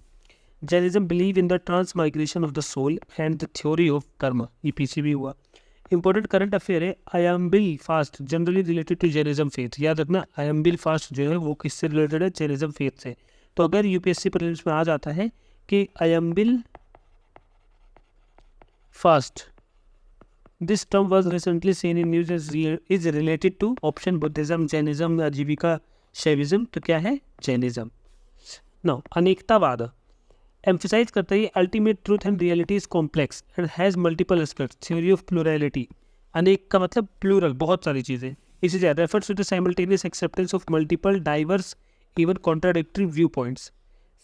S1: Jainism believe in the transmigration of the soul and the theory of karma, ये पीछे भी हुआ। इंपॉर्टेंट करंट अफेयर है, Ayambil fast generally related to Jainism faith. याद रखना, आयम्बिल फास्ट जो है वो किससे रिलेटेड है? जैनिज्म फेथ से। तो अगर यूपीएससी प्रीलिम्स में आ जाता है कि Ayambil fast, this term was recently seen in news is related to option Buddhism, Jainism, Ajivika, Shaivism, तो क्या है? जैनिज्म। नाउ अनेकतावाद एम्फसाइज करता है ultimate truth and reality is complex and has multiple aspects, theory of plurality. अनेक का मतलब plural, बहुत सारी चीज़ें। इसी से refers to the simultaneous acceptance of multiple diverse even contradictory view points.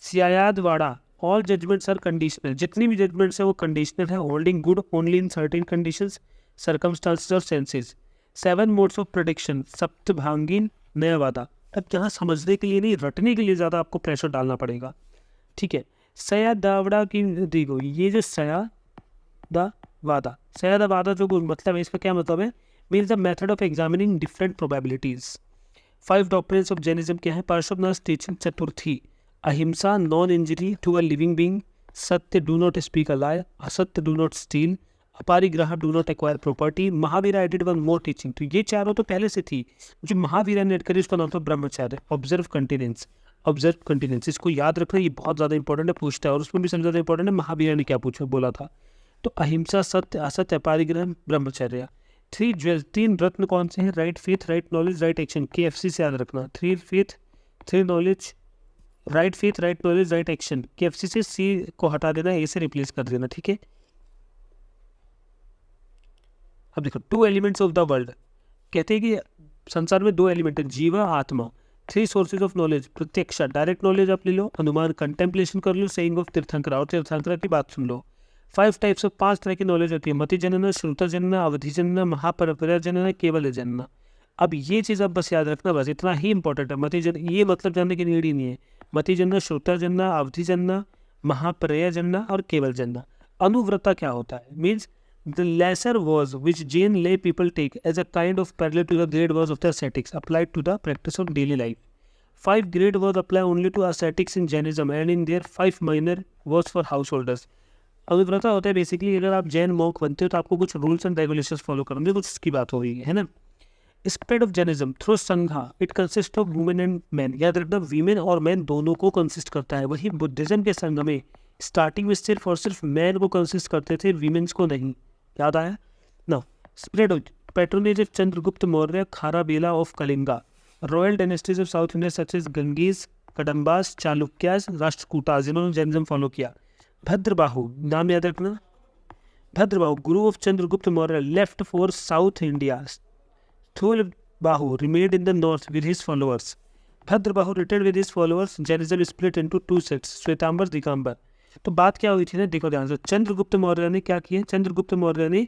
S1: Syadvada all judgments are conditional, जितनी भी जजमेंट्स है वो कंडीशनल है, holding good only in certain conditions, circumstances और senses. 7 modes of prediction, Saptabhangin Nyayavada. अब यहाँ समझने के लिए नहीं, रटने के लिए ज़्यादा आपको प्रेशर डालना पड़ेगा। ठीक है, सयादावड़ा की देखो, ये जो सयादावादा जो मतलब है, इसका क्या मतलब है? Means the method of examining different probabilities. 5 doctrines of Jainism क्या है? Parshvanath teaching Chaturthi, Ahimsa, non injury to a living being, Satya, do not speak a lie, Asatya, do not steal, Aparigraha, do not acquire property. Mahavira added one more teaching, तो ये चारों तो पहले से थी, जो महावीरा ने एड करी उसका नाम था ब्रह्मचर्य, ऑब्जर्व कंटिनेंस। ऑब्जर्व कंटिनेंस, इसको याद रखना, ये बहुत ज़्यादा इंपॉर्टेंट है, पूछता है, और उसमें भी सबसे ज़्यादा इंपॉर्टेंट है महावीरा ने क्या पूछा बोला था। तो अहिंसा, सत्य, असत्य, अपरिग्रह, ब्रह्मचर्य। 3 रत्न कौन से हैं? Right faith, right knowledge, right action. KFC से याद रखना, 3 faith, 3 knowledge, right faith, right knowledge, right action. KFC से C को हटा देना, A से रिप्लेस कर देना। ठीक है, अब देखो 2 एलिमेंट्स ऑफ द वर्ल्ड, कहते हैं कि संसार में 2 एलिमेंट है, जीवा, आत्मा। 3 सोर्सेज ऑफ नॉलेज, प्रत्यक्ष डायरेक्ट नॉलेज आप ले लो, अनुमान कंटेम्पलेशन कर लो, सेइंग ऑफ तीर्थंकरा, और तीर्थंकरा की बात सुन लो। 5 टाइप्स ऑफ 5 तरह की नॉलेज होती है, मति जनना, श्रुता जनना, अवधि जनना, महापरपरा जनना, केवल जनना। अब ये चीज़ आप बस याद रखना, बस इतना ही इंपॉर्टेंट है। मति जन, ये मतलब जानने की नीड ही नहीं है। मति जनना, श्रुता जनना, अवधि जनना, महाप्रया जनना और केवल जनना। अनुव्रता क्या होता है? Means the lesser was which Jain lay people take as a kind of parallel to the great was of the ascetics applied to the practice of daily life. 5 great was apply only to ascetics in Jainism and in their 5 minor was for householders. अनुव्रता होता है basically, अगर आप Jain monk बनते हो तो आपको कुछ rules and regulations follow करने, कुछ इसकी बात हो रही है ना। स्प्रेड ऑफ जैनिज्म थ्रू संघा, it consist of women and man. याद रखना, वीमेन और मैन दोनों को कंसिस्ट करता है। वही बुद्धिज्म के संघ में स्टार्टिंग में सिर्फ और सिर्फ मैन को कंसिस्ट करते थे, वीमेन्स को नहीं। याद आया ना। Spread of patronage of Chandragupta Maurya, Kharavela of Kalinga, royal dynasties of south India such as Gangas, Kadambas, Chalukyas, Rashtrakutas, जिन्होंने जैनिज्म फॉलो किया। भद्रबाहु, नाम याद रखना, Bhadrabahu guru of Chandragupta Maurya, left for south India. Sthulabahu remained in the north with his followers. Bhadrabahu returned with his followers. Jainism split into 2 sects, Shvetambar, Digambar. तो बात क्या हुई थी ना, देखो ध्यान से, चंद्रगुप्त मौर्य ने क्या किया? चंद्रगुप्त मौर्य ने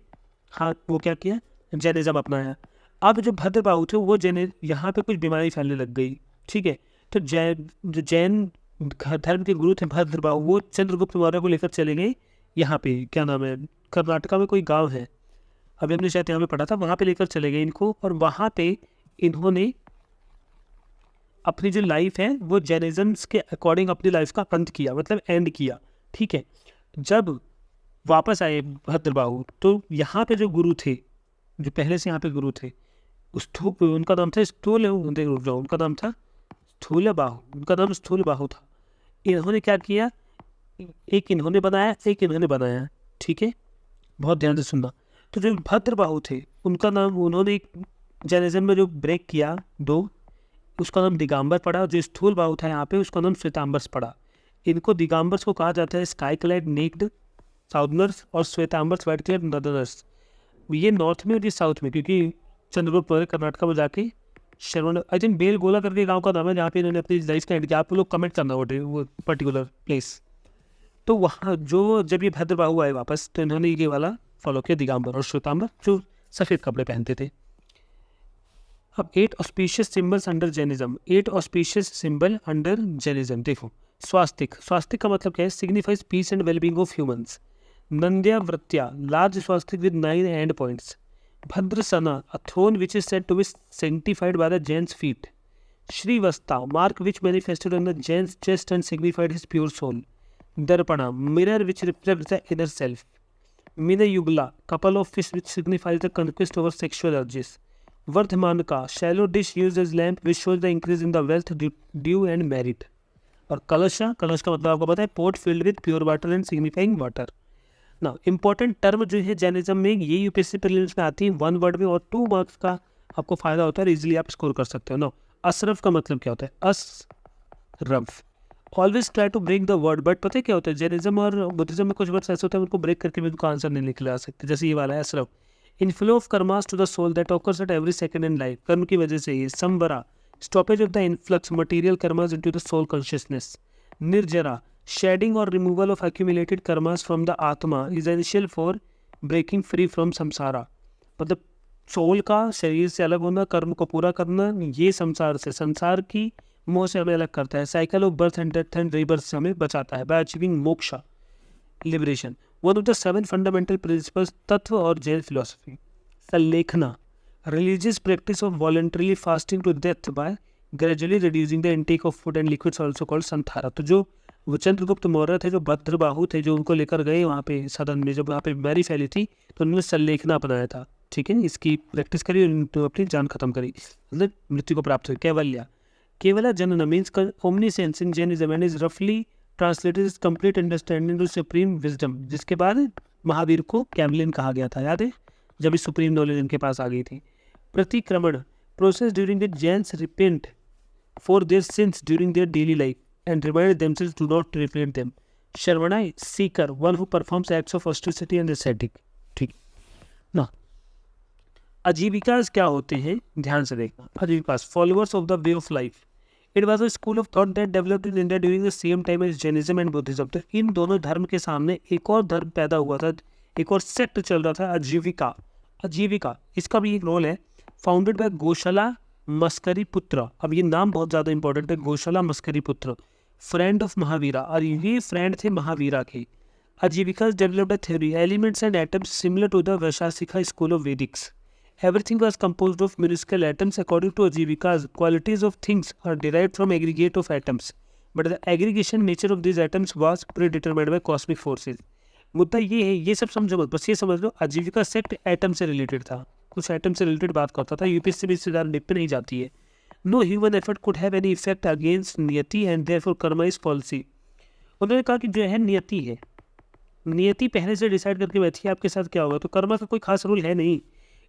S1: वो क्या किया? जैनिज्म अपनाया। अब जो भद्रबाहु थे वो यहाँ पे कुछ बीमारी फैलने लग गई। ठीक है, तो जैन धर्म के गुरु थे भद्रबाहु, वो चंद्रगुप्त मौर्य को लेकर चले गए यहाँ पे, क्या नाम है, कर्नाटका में कोई गाँव है, अभी हमने शायद यहाँ पे पढ़ा था, वहाँ पे लेकर चले गए इनको, और वहाँ पे इन्होंने अपनी जो लाइफ है वो जैनिज्म्स के अकॉर्डिंग अपनी लाइफ का अंत किया, मतलब एंड किया। ठीक है, जब वापस आए भद्रबाहु तो यहाँ पे जो गुरु थे, जो पहले से यहाँ पे गुरु थे, उनका नाम था उनका नाम था स्थूलबाहु, उनका नाम स्थूलबाहु था। इन्होंने क्या किया? एक इन्होंने बनाया, एक इन्होंने बनाया। ठीक है, बहुत ध्यान से सुनना। तो जो भद्रबाहु थे उनका नाम, उन्होंने जैनिज्म में जो ब्रेक किया 2, उसका नाम दिगंबर पड़ा। जो स्थूलबाहु था यहाँ पे उसका नाम श्वेतांबर्स पड़ा। इनको दिगंबर्स को कहा जाता है स्काई क्लैड नेक्ड साउदर्नर्स, और श्वेतांबर्स व्हाइट क्लैड नॉर्दर्नर्स। ये नॉर्थ में और ये साउथ में, क्योंकि चंद्रगुप्त मौर्य कर्नाटका में जाके श्रवण, आई थिंक बेल गोला करके गांव का नाम है जहाँ पे इन्होंने अपनी लाइफ का एंड किया। आप लोग कमेंट करना वो पर्टिकुलर प्लेस। तो वहाँ जो जब ये भद्रबाहु आए वापस तो इन्होंने ये वाला फॉलो किया, दिगंबर और श्वेतांबर जो सफ़ेद कपड़े पहनते थे। अब 8 auspicious symbols under Jainism, 8 auspicious symbol under Jainism. देखो, स्वास्तिक, स्वास्तिक का मतलब क्या है? Signifies peace and wellbeing of humans. Nandya Vritya, large swastika with 9 end points. Bhadrasana, a throne which is said to be sanctified by the Jain's feet. Shrivasta, mark which manifested on the Jain's chest and signified his pure soul. Darpana, mirror which reflects the inner self. Minayugla, couple of fish which signifies the conquest over sexual urges. Vardhamanka, shallow dish used as lamp which shows the increase in the wealth, due and merit. और कलशा, कलश का मतलब आपको पता है, pot filled with pure water and signifying water. ना important term जो है जैनिज्म में, ये यूपीएससी प्रीलिम्स में आती है 1 वर्ड में, और 2 मार्क्स का आपको फायदा होता है, इजीली आप स्कोर कर सकते हो। ना, असरफ का मतलब क्या होता है? असरफ, always try to break the word, but पता है क्या होता है, जैनिज्म और बुद्धिज्म में कुछ वर्ड्स ऐसे होते हैं उनको ब्रेक करके भी उनको आंसर नहीं निकला सकते। जैसे ये वाला है Asrava, inflow of karmas to the soul that occurs at every second in life, कर्म की वजह से ये। Samvara, stoppage of the influx material karmas into the soul consciousness. Nirjara, shedding or removal of accumulated karmas from the atma is essential for breaking free from samsara। मतलब soul का शरीर से अलग होना, कर्म को पूरा करना, ये संसार से, संसार की मोह से हमें अलग करता है। Cycle of birth and death and rebirth से हमें बचाता है। By achieving moksha, liberation, one of the 7 fundamental principles tattva और Jain philosophy. Sallekhana, religious practice of voluntarily fasting to death by gradually reducing the intake of food and liquids also called Santhara. तो जो वो चंद्रगुप्त मौर्य थे, जो भद्रबाहु थे, जो उनको लेकर गए वहाँ पे सदन में, जब वहाँ पे बीमारी फैली थी तो उन्होंने सल्लेखना अपनाया था। ठीक है, इसकी प्रैक्टिस करी और तो अपनी जान खत्म करी, मतलब मृत्यु को प्राप्त हुई। Kaivalya, Kevala Jnana means omniscience in Jainism and is रफली translated is complete understanding to supreme wisdom, जिसके बाद महावीर को कैवलिन कहा गया था, याद है, जब इस सुप्रीम नॉलेज इनके पास आ गई थी। Pratikramana, process during the Jains repent for their sins during their daily life and remind themselves to not repeat them. Shravanai, seeker, one who performs acts of austerity and ascetic। ठीक ना। आजीविकास क्या होते हैं, ध्यान से देखना। आजीविकास, followers of the way of life. It was a school of thought that developed in India during the same time as Jainism and Buddhism। तो इन दोनों धर्म के सामने एक और धर्म पैदा हुआ था, एक और सेक्ट चल रहा था, आजीविका। आजीविका, इसका भी एक रोल है, फाउंडेड बाय गोशाला मस्करी पुत्र। अब ये नाम बहुत ज़्यादा इंपॉर्टेंट है, गोशाला मस्करी पुत्र, फ्रेंड ऑफ महावीरा, और ये फ्रेंड थे महावीरा के। Ajivika developed a theory, elements and atoms similar to the Vaisheshika school of Vedics. Everything was composed of miniscule atoms according to Ajivika. Qualities of things are derived from aggregate of atoms, but the aggregation nature of this atoms was predetermined by cosmic forces. मुद्दा ये है, ये सब समझो मत, बस ये समझ लो आजीविका सेक्ट एटम से रिलेटेड था, कुछ एटम से रिलेटेड बात करता था। यूपीएससी में इससे ज़्यादा डिप पे नहीं जाती है। No human effort could have any effect against niyati and therefore karma is policy. उन्होंने कहा कि जो है नियति है, नियति पहले से डिसाइड करके बैठी है आपके साथ क्या होगा, तो कर्मा का कोई खास रूल है नहीं।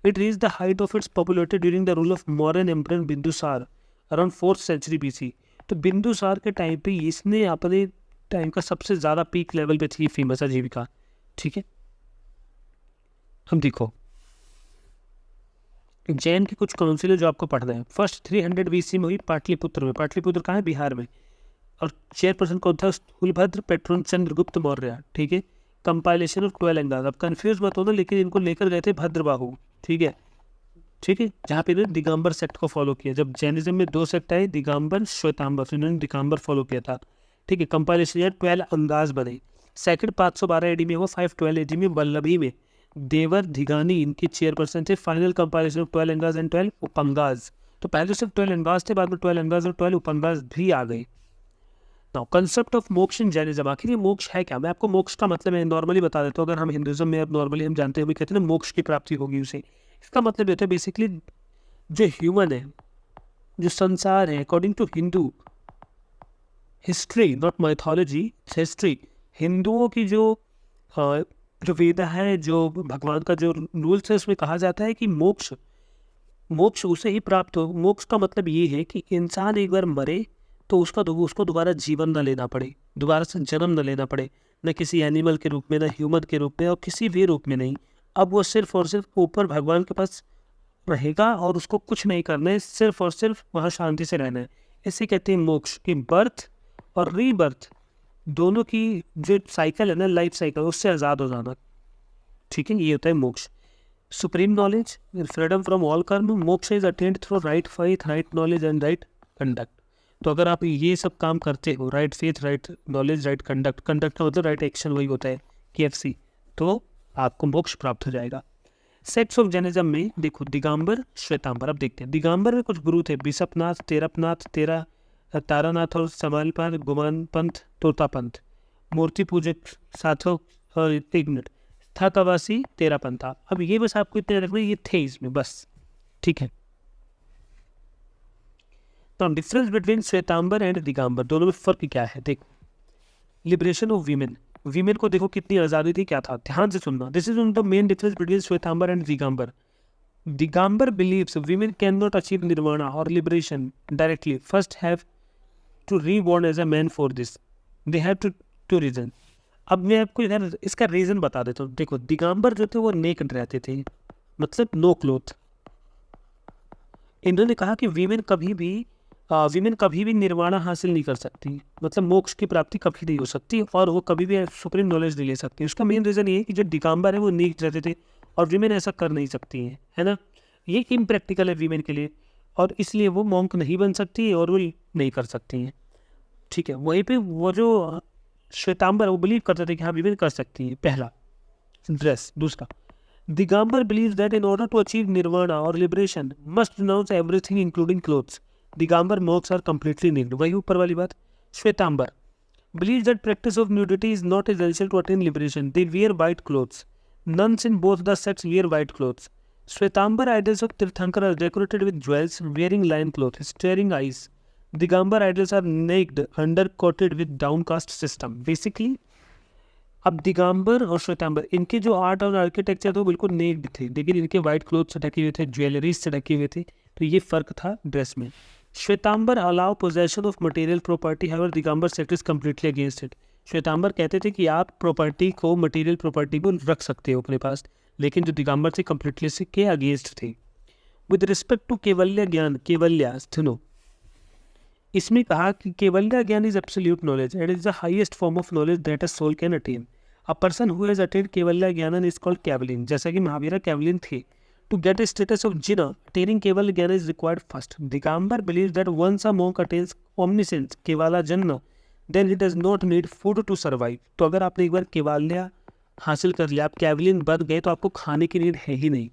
S1: It reach the height of its popularity during the rule of Mauryan emperor Bindusara around 4th century BC. तो बिंदुसार के टाइम पे इसने अपने टाइम का सबसे ज़्यादा पीक लेवल पे थी फेमस आजीविका। ठीक है, हम देखो जैन की कुछ काउंसिल है जो आपको पढ़ना है। फर्स्ट 300 BC में हुई पाटलिपुत्र में। पाटलिपुत्र कहाँ है? बिहार में। और चेयरपर्सन कौन था? स्थूलभद्र पेट्रोन चंद्रगुप्त मौर्य। ठीक है, कंपाइलेशन ऑफ 12 अंगाज। अब कन्फ्यूज मत होना, लेकिन इनको लेकर गए थे भद्रबाहु। ठीक है, ठीक है, जहाँ पे इन्होंने दिगंबर सेक्ट को फॉलो किया। जब जैनिज्म में 2 सेक्ट आए, दिगंबर श्वेतांबर, तो इन्होंने दिगंबर फॉलो किया था। ठीक है, कंपाइलेशन या 12 अंगाज बने। सेकंड 512 AD में हुआ। 512 AD में वल्लभी में देवर धिगानी इनके चेयरपर्सन थे। Final compilation of 12 Angas and 12 Upangas. तो पहले सिर्फ 12 अंगाज थे, बाद में 12 अंगाज और 12 उपंगाज भी आ गए। नाउ कंसेप्ट ऑफ मोक्ष इन जैनिज्म। आखिर ये मोक्ष है क्या? मैं आपको मोक्ष का मतलब मैं नॉर्मली बता देता हूँ। अगर हम हिंदुइज्म में अब नॉर्मली हम जानते हैं, हम कहते हैं ना मोक्ष की प्राप्ति होगी उसे। इसका मतलब होता है बेसिकली जो ह्यूमन है, जो संसार है, according to Hindu history, not mythology, history, हिंदुओं की जो वेद है, जो भगवान का जो रूल्स है, उसमें कहा जाता है कि मोक्ष उसे ही प्राप्त हो। मोक्ष का मतलब ये है कि इंसान एक बार मरे तो उसको दोबारा जीवन न लेना पड़े, दोबारा से जन्म न लेना पड़े, न किसी एनिमल के रूप में, न ह्यूमन के रूप में, और किसी भी रूप में नहीं। अब वो सिर्फ और सिर्फ ऊपर भगवान के पास रहेगा और उसको कुछ नहीं करना है, सिर्फ और सिर्फ वहाँ शांति से रहना है। इसे कहते हैं मोक्ष, की बर्थ और रीबर्थ दोनों की जो साइकिल है ना, लाइफ साइकिल, उससे आज़ाद हो जाना। ठीक है, ये होता है मोक्ष। Supreme knowledge, freedom from all कर्म, मोक्ष is attend through right faith, right knowledge and right conduct. तो अगर आप ये सब काम करते हो, right faith, right knowledge, right conduct, conduct का मतलब राइट एक्शन, वही होता है KFC, तो आपको मोक्ष प्राप्त हो जाएगा। सेक्ट्स ऑफ जैनिज्म में देखो दिगंबर, श्वेतांबर। अब देखते हैं दिगंबर में कुछ गुरु थे, बिशपनाथ, तेरपनाथ, तारानाथ और समालपाल, गुमान पंथ, तोता पंथ, मूर्ति पूजक साधो और एक मिनट स्थातवासी, तेरा पंथा। अब ये बस आपको इतने रखना, ये थे इसमें बस, ठीक है। तो difference between Shvetambar and Digambar, दोनों में फर्क क्या है देखो। लिबरेशन ऑफ वीमेन, वीमेन को देखो कितनी आज़ादी थी, क्या था, ध्यान से सुनना। This is the main difference between Shvetambar and Digambar. Digambar believes women can not achieve nirvana और liberation directly, first have to reborn as a man for this, they have to reason. अब मैं आपको इधर इसका रीज़न बता देता हूँ। देखो दिगंबर जो थे वो नेकेड रहते थे, मतलब नो क्लोथ। इन्होंने कहा कि वीमेन कभी भी निर्वाणा हासिल नहीं कर सकती, मतलब मोक्ष की प्राप्ति कभी नहीं हो सकती और वो कभी भी सुप्रीम नॉलेज नहीं ले सकती। उसका मेन रीज़न ये है कि जो दिगंबर है वो नेक रहते थे और वीमेन ऐसा कर नहीं सकती हैं, है ना। ये इम्प्रैक्टिकल है वीमेन के लिए और इसलिए वो मॉन्क नहीं बन सकती और वो नहीं कर सकती हैं, ठीक है। वहीं पे वो जो श्वेतांबर वो बिलीव करते थे कि हाँ वीमेन कर सकती हैं, पहला ड्रेस। दूसरा, Digambar believes that in order to achieve nirvana or liberation must renounce everything including clothes. Digambar monks are completely naked, वही ऊपर वाली बात। Shvetambar believes that practice of nudity is not essential to attain liberation. They wear white clothes. Nuns in both the sects wear white clothes. Shwetambar idols of Tirthankar are decorated with jewels, wearing lion clothes, staring eyes. Digambar idols are naked, undercoated with downcast system. Basically, अब दिगंबर और श्वेतांबर इनके जो art और architecture थे वो बिल्कुल necked थे, लेकिन इनके वाइट क्लोथ से ढके हुए थे, ज्वेलरीज से ढके हुए थे, तो ये फर्क था ड्रेस में। Shvetambar allow possession of material property, however Digambar sect is completely against it. Shvetambar कहते थे कि आप प्रॉपर्टी को, मटेरियल प्रॉपर्टी को रख सकते हो अपने पास, लेकिन जो दिगंबर थे कम्प्लीटली से के अगेंस्ट थे। विद रिस्पेक्ट टू केवल्य ज्ञान, केवल्य सुनो, इसमें कहा कि Kevalya Jnana is absolute knowledge and is the highest form of knowledge that a soul can attain. A person who has attained Kevalya Jnana is called Kaivalin, जैसा कि महावीर कैवलिन थे। To get a status of jina, attaining केवल ज्ञान is required first. Digambar believes that once a monk attains omniscience, केवला जन्म, then he does not need food to survive. तो अगर आपने एक बार केवल्य हासिल कर लिया, आप कैवलिन बन गए, तो आपको खाने की नीड है ही नहीं।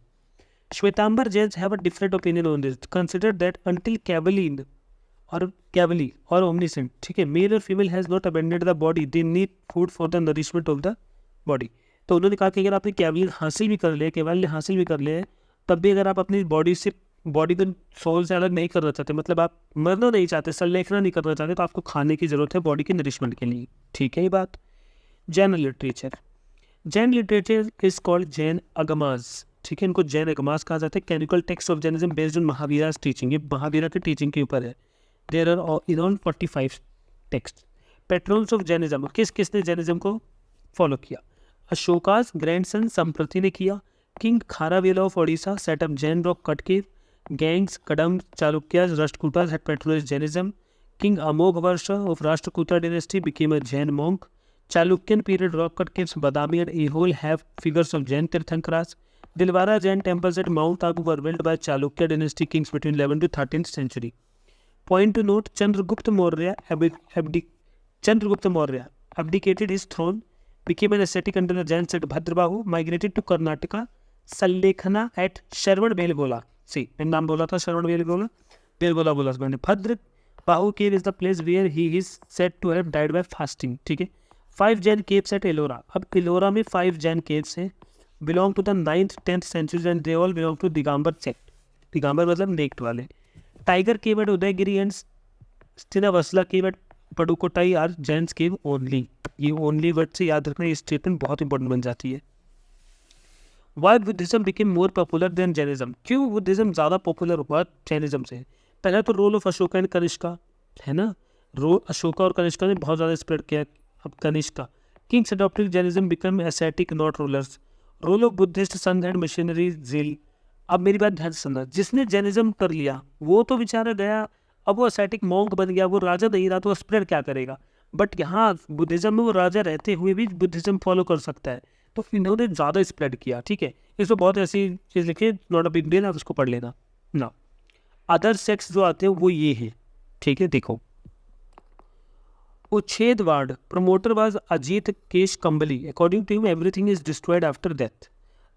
S1: Shvetambar Jains have a different opinion on this, consider that until Kaivalin और कैवली और ओमनिसेंट, ठीक है, मेल और female has not abandoned the body, they need food for the nourishment of the body. तो उन्होंने कहा कि अगर आपने कैवलिन हासिल भी कर लिया, केवल्य हासिल भी कर लिया, तब भी अगर आप अपनी बॉडी को सोल से अलग नहीं करना चाहते, मतलब आप मरना नहीं चाहते, संलेखना नहीं करना चाहते, तो आपको खाने की जरूरत है बॉडी की नरिशमेंट के लिए, ठीक है ये बात। Jain literature, Jain literature is called Jain Agamas, ठीक है, इनको जैन अगमाज कहा जाता है। Canonical text of Jainism based on Mahavira's teaching, ये महावीरा की टीचिंग के ऊपर है। There are around 45 text. Patrons of Jainism, किस किसने जैनिज्म को फॉलो किया? अशोकास ग्रैंडसन संप्रति ने किया। King Kharavela of Odisha set up Jain rock cut cave. Gangas Kadamba Chalukyas Rashtrakutas had patronized Jainism. King Amoghavarsha of Rashtrakuta dynasty became a Jain monk. Chalukyan period rock cut caves Badami and Aihole have figures of Jain Tirthankaras. Dilwara Jain temples at Mount Abu were built by Chalukya dynasty kings between 11th to 13th century. Point to note: Chandragupta Maurya abdicated his throne, became an ascetic under the Jain sect Bhadrabahu, migrated to Karnataka, Sallekhana at Shravan Belgola. See, मैंने नाम बोला था श्रवण बेलगोला बोला मैंने। Bhadrabahu cave is the place where he is said to have died by fasting, ठीक है। 5 Jain caves eight Ellora, अब एलोरा में 5 जैन केव्स हैं, belong to the 9th 10th century and they all belong to Digambar sect, Digambar मतलब नेक्ट वाले। Tiger cave at Udayagiri and Sittanavasal cave at Pudukkottai are Jains cave only. ये only word से याद रखना, ये स्टेटमेंट बहुत इंपॉर्टेंट बन जाती है। Why Buddhism became more popular than Jainism, क्यों बुद्धिज्म ज़्यादा पॉपुलर हुआ जैनिज्म से? पहला तो role of Ashoka and Kanishka है ना, रोल अशोका और कनिष्का ने बहुत ज़्यादा स्प्रेड किया। अब Kanishka kings adopted Jainism become ascetic not rulers. Role of Buddhist sant and missionary zeal, अब मेरी बात ध्यान से सुनना, जिसने जैनिज्म कर लिया वो तो बेचारा गया, अब वो असैटिक मॉन्क बन गया, वो राजा नहीं रहा, तो स्प्रेड क्या करेगा। बट यहाँ बुद्धिज्म में वो राजा रहते हुए भी बुद्धिज्म फॉलो कर सकता है, तो इन्होंने ज़्यादा स्प्रेड किया। ठीक है, इसमें बहुत ऐसी चीज़ लिखी, नॉट अ बिग डील, आप उसको पढ़ लेना ना। अदर सेक्स जो आते हैं वो ये है, ठीक है, देखो। Uchchhedavada, promoter was Ajit Kesh Kambali, according to him everything is destroyed after death.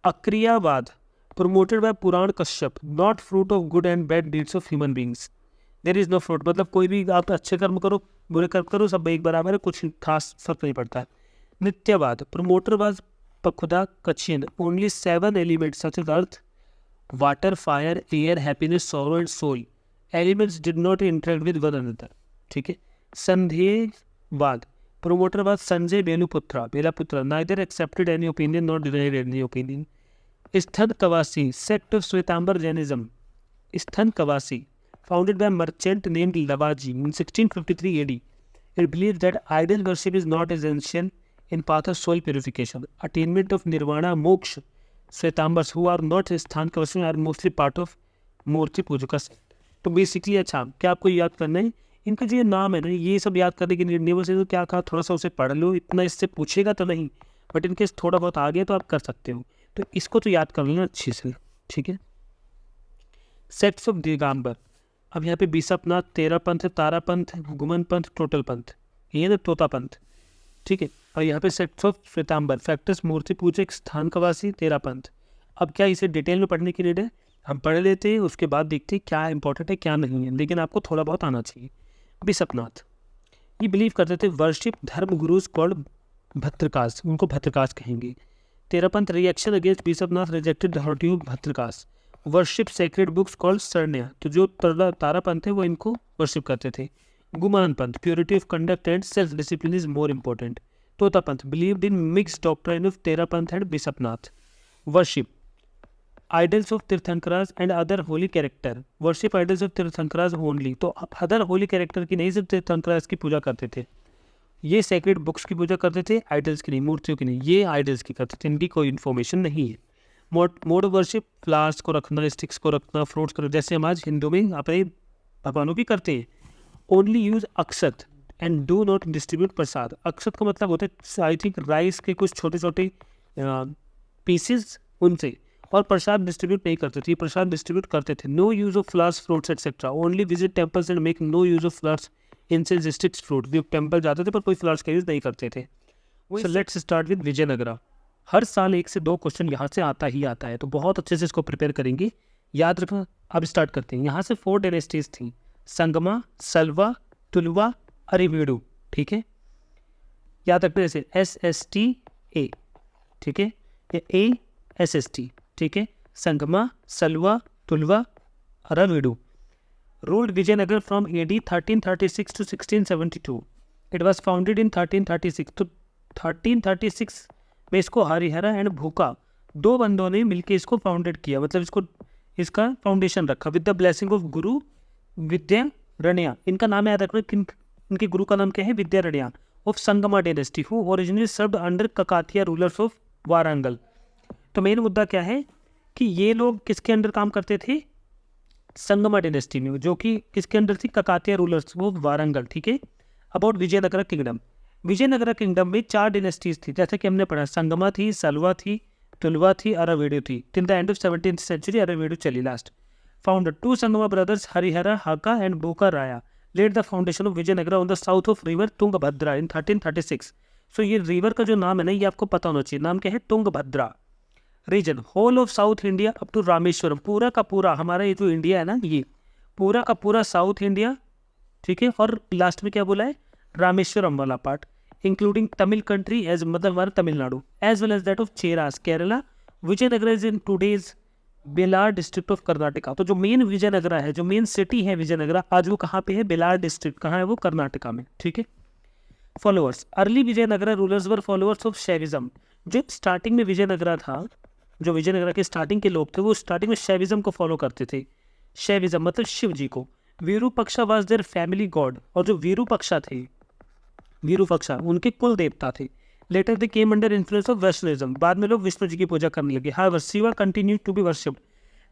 S1: Akriyavada, promoted by Purana Kashyap, not fruit of good and bad deeds of human beings, there is no fruit, मतलब कोई भी आप अच्छे कर्म करो बुरे कर्म करो सब एक बराबर है, कुछ खास फर्क नहीं पड़ता है। Nityavada, promoter was Pakudha Kaccayana, only 7 elements such as earth, water, fire, air, happiness, sorrow and soul, elements did not interact with one another. ठीक है। Sandehavada, promoter was Sanjay Belaputra, Belaputra, neither accepted any opinion not denied any opinion. Sthanakvasi, sect of Shvetambar Jainism, Sthanakvasi, founded by a merchant named Lavaji in 1653 AD. It believes that idol worship is not essential in path of soul purification, attainment of nirvana, moksha. Svetambars who are not sthan kavasi are mostly part of Murtipujaka sect. तो basically अच्छा क्या आपको याद करना है, इनका जो ये नाम है ना, ये सब याद करने के लिए से तो क्या कहा, थोड़ा सा उसे पढ़ लो, इतना इससे पूछेगा तो नहीं, बट इनके थोड़ा बहुत आ गया तो आप कर सकते हो, तो इसको तो याद कर लेना अच्छे से। ठीक है। सेक्ट्स ऑफ दिगंबर, अब यहाँ पे बिशपनाथ, तेरह पंथ, तारा पंथ, गुमन पंथ, टोटल पंथ, ये ना तोता पंथ। ठीक है। और यहाँ पे सेक्ट्स ऑफ श्वेतांबर, फैक्टर्स, मूर्ति पूजक, स्थान कवासी, तेरह पंथ। अब क्या इसे डिटेल में पढ़ने की नीड है, हम पढ़ लेते हैं, उसके बाद देखते हैं क्या इंपॉर्टेंट है क्या नहीं है, लेकिन आपको थोड़ा बहुत आना चाहिए। बिशपनाथ ये बिलीव करते थे वर्शिप धर्म गुरुज कॉल्ड भद्रकाश, उनको भद्रकाश कहेंगे। Terapanth, reaction against Bisapanth, rejected the authority of Bhattarakas. Worship sacred books called Saranya, तो जो तारा पंथ है वो इनको वर्शिप करते थे। Gumanapanth, purity of conduct and self discipline is more important. Totapanth, believed in mix doctrine of Terapanth and Bisapanth. Worship idols of Tirthankaras and other holy character, worship idols of Tirthankaras only, तो other holy character की नहीं, सिर्फ तीर्थंकराज की पूजा करते थे। ये sacred books की पूजा करते थे, आइडल्स की नहीं, मूर्तियों की नहीं, ये आइडल्स की करते थे, इनकी कोई इन्फॉर्मेशन नहीं है। मोड वर्शिप, फ्लावर्स को रखना, स्टिक्स को रखना, फ्रूट्स को, जैसे हम आज हिंदू में अपने भगवानों की करते हैं। Only use akshat and do not distribute prasad. अक्षत का मतलब होता है आई थिंक राइस के कुछ छोटे छोटे पीसेस उनसे, और प्रसाद डिस्ट्रीब्यूट नहीं करते थे, प्रसाद डिस्ट्रीब्यूट करते थे। No use of flowers, fruits etcetera, only visit temples and make no use of flowers, incense, sticks, fruit. वे टेम्पल जाते थे पर कोई फ्लावर्स का यूज नहीं करते थे। So let's start with Vijayanagara. हर साल 1 से 2 क्वेश्चन यहाँ से आता ही आता है, तो बहुत अच्छे से इसको प्रिपेयर करेंगे, याद रखना। अब स्टार्ट करते हैं। यहाँ से 4 डायनेस्टीज थी, संगमा, सल्वा, तुलवा, अरिवीडू। ठीक है, याद रखना जैसे SSTA, ठीक है, या ASST। ठीक है, Sangama, Saluva, Tuluva, Aravidu. Ruled Vijayanagar from AD 1336 to 1672। It was founded in 1336। तो 1336 में इसको हरिहरा एंड भूका 2 बंदों ने मिलकर इसको फाउंडेड किया, मतलब इसका फाउंडेशन रखा विद द ब्लेसिंग ऑफ गुरु विद्यारण्य। इनका नाम याद रखना, इनके गुरु का नाम क्या है, Vidyaranya of Sangama dynasty, who originally served under Kakatiya rulers of Warangal. तो मेन मुद्दा क्या है कि ये लोग किसके अंडर काम करते थे, संगमा डायनेस्टी में, जो कि किसके अंडर थी, ककातिया रूलर्स ऑफ वारंगल। ठीक है। About Vijayanagara kingdom, Vijayanagara kingdom में 4 डायनेस्टीज थी, जैसे कि हमने पढ़ा, संगमा थी, सल्वा थी, तुलवा थी, अरिवीडू थी। Till the end of 17th century Aravidu चली last. Founder 2 Sangama brothers Harihara Hakka and Bukka Raya led the foundation of Vijayanagara on the south of river Tungabhadra in 1336। So ये रिवर का जो नाम है ना, ये आपको पता होना चाहिए, नाम क्या है, Tungabhadra. Region whole of south India up to Rameswaram, पूरा का पूरा हमारा ये जो इंडिया है ना, ये पूरा का पूरा साउथ इंडिया। ठीक है, और लास्ट में क्या बोला है, रामेश्वरम वाला part, including Tamil country as, मतलब हमारा Tamil Nadu, as well as that of Cheras Kerala. Vijayanagara is in today's Bellary district of Karnataka. तो जो मेन विजयनगरा है, जो मेन सिटी है विजयनगरा, आज वो कहाँ पे है, बेलार डिस्ट्रिक्ट, कहाँ है वो, कर्नाटका में। ठीक है। Followers, early Vijayanagara rulers were followers of Shaivism. जो स्टार्टिंग में विजयनगरा था, जो विजयनगरा के स्टार्टिंग के लोग थे, वो स्टार्टिंग में शैविज्म को फॉलो करते थे। शैविज्म मतलब शिव जी को। Virupaksha was their family god, और जो वीरूपक्षा थे, वीरूपक्षा उनके कुल देवता थे। Later they came under influence of Vaishnavism, बाद में लोग विष्णु जी की पूजा करने लगे। However Shiva continue to be worshipped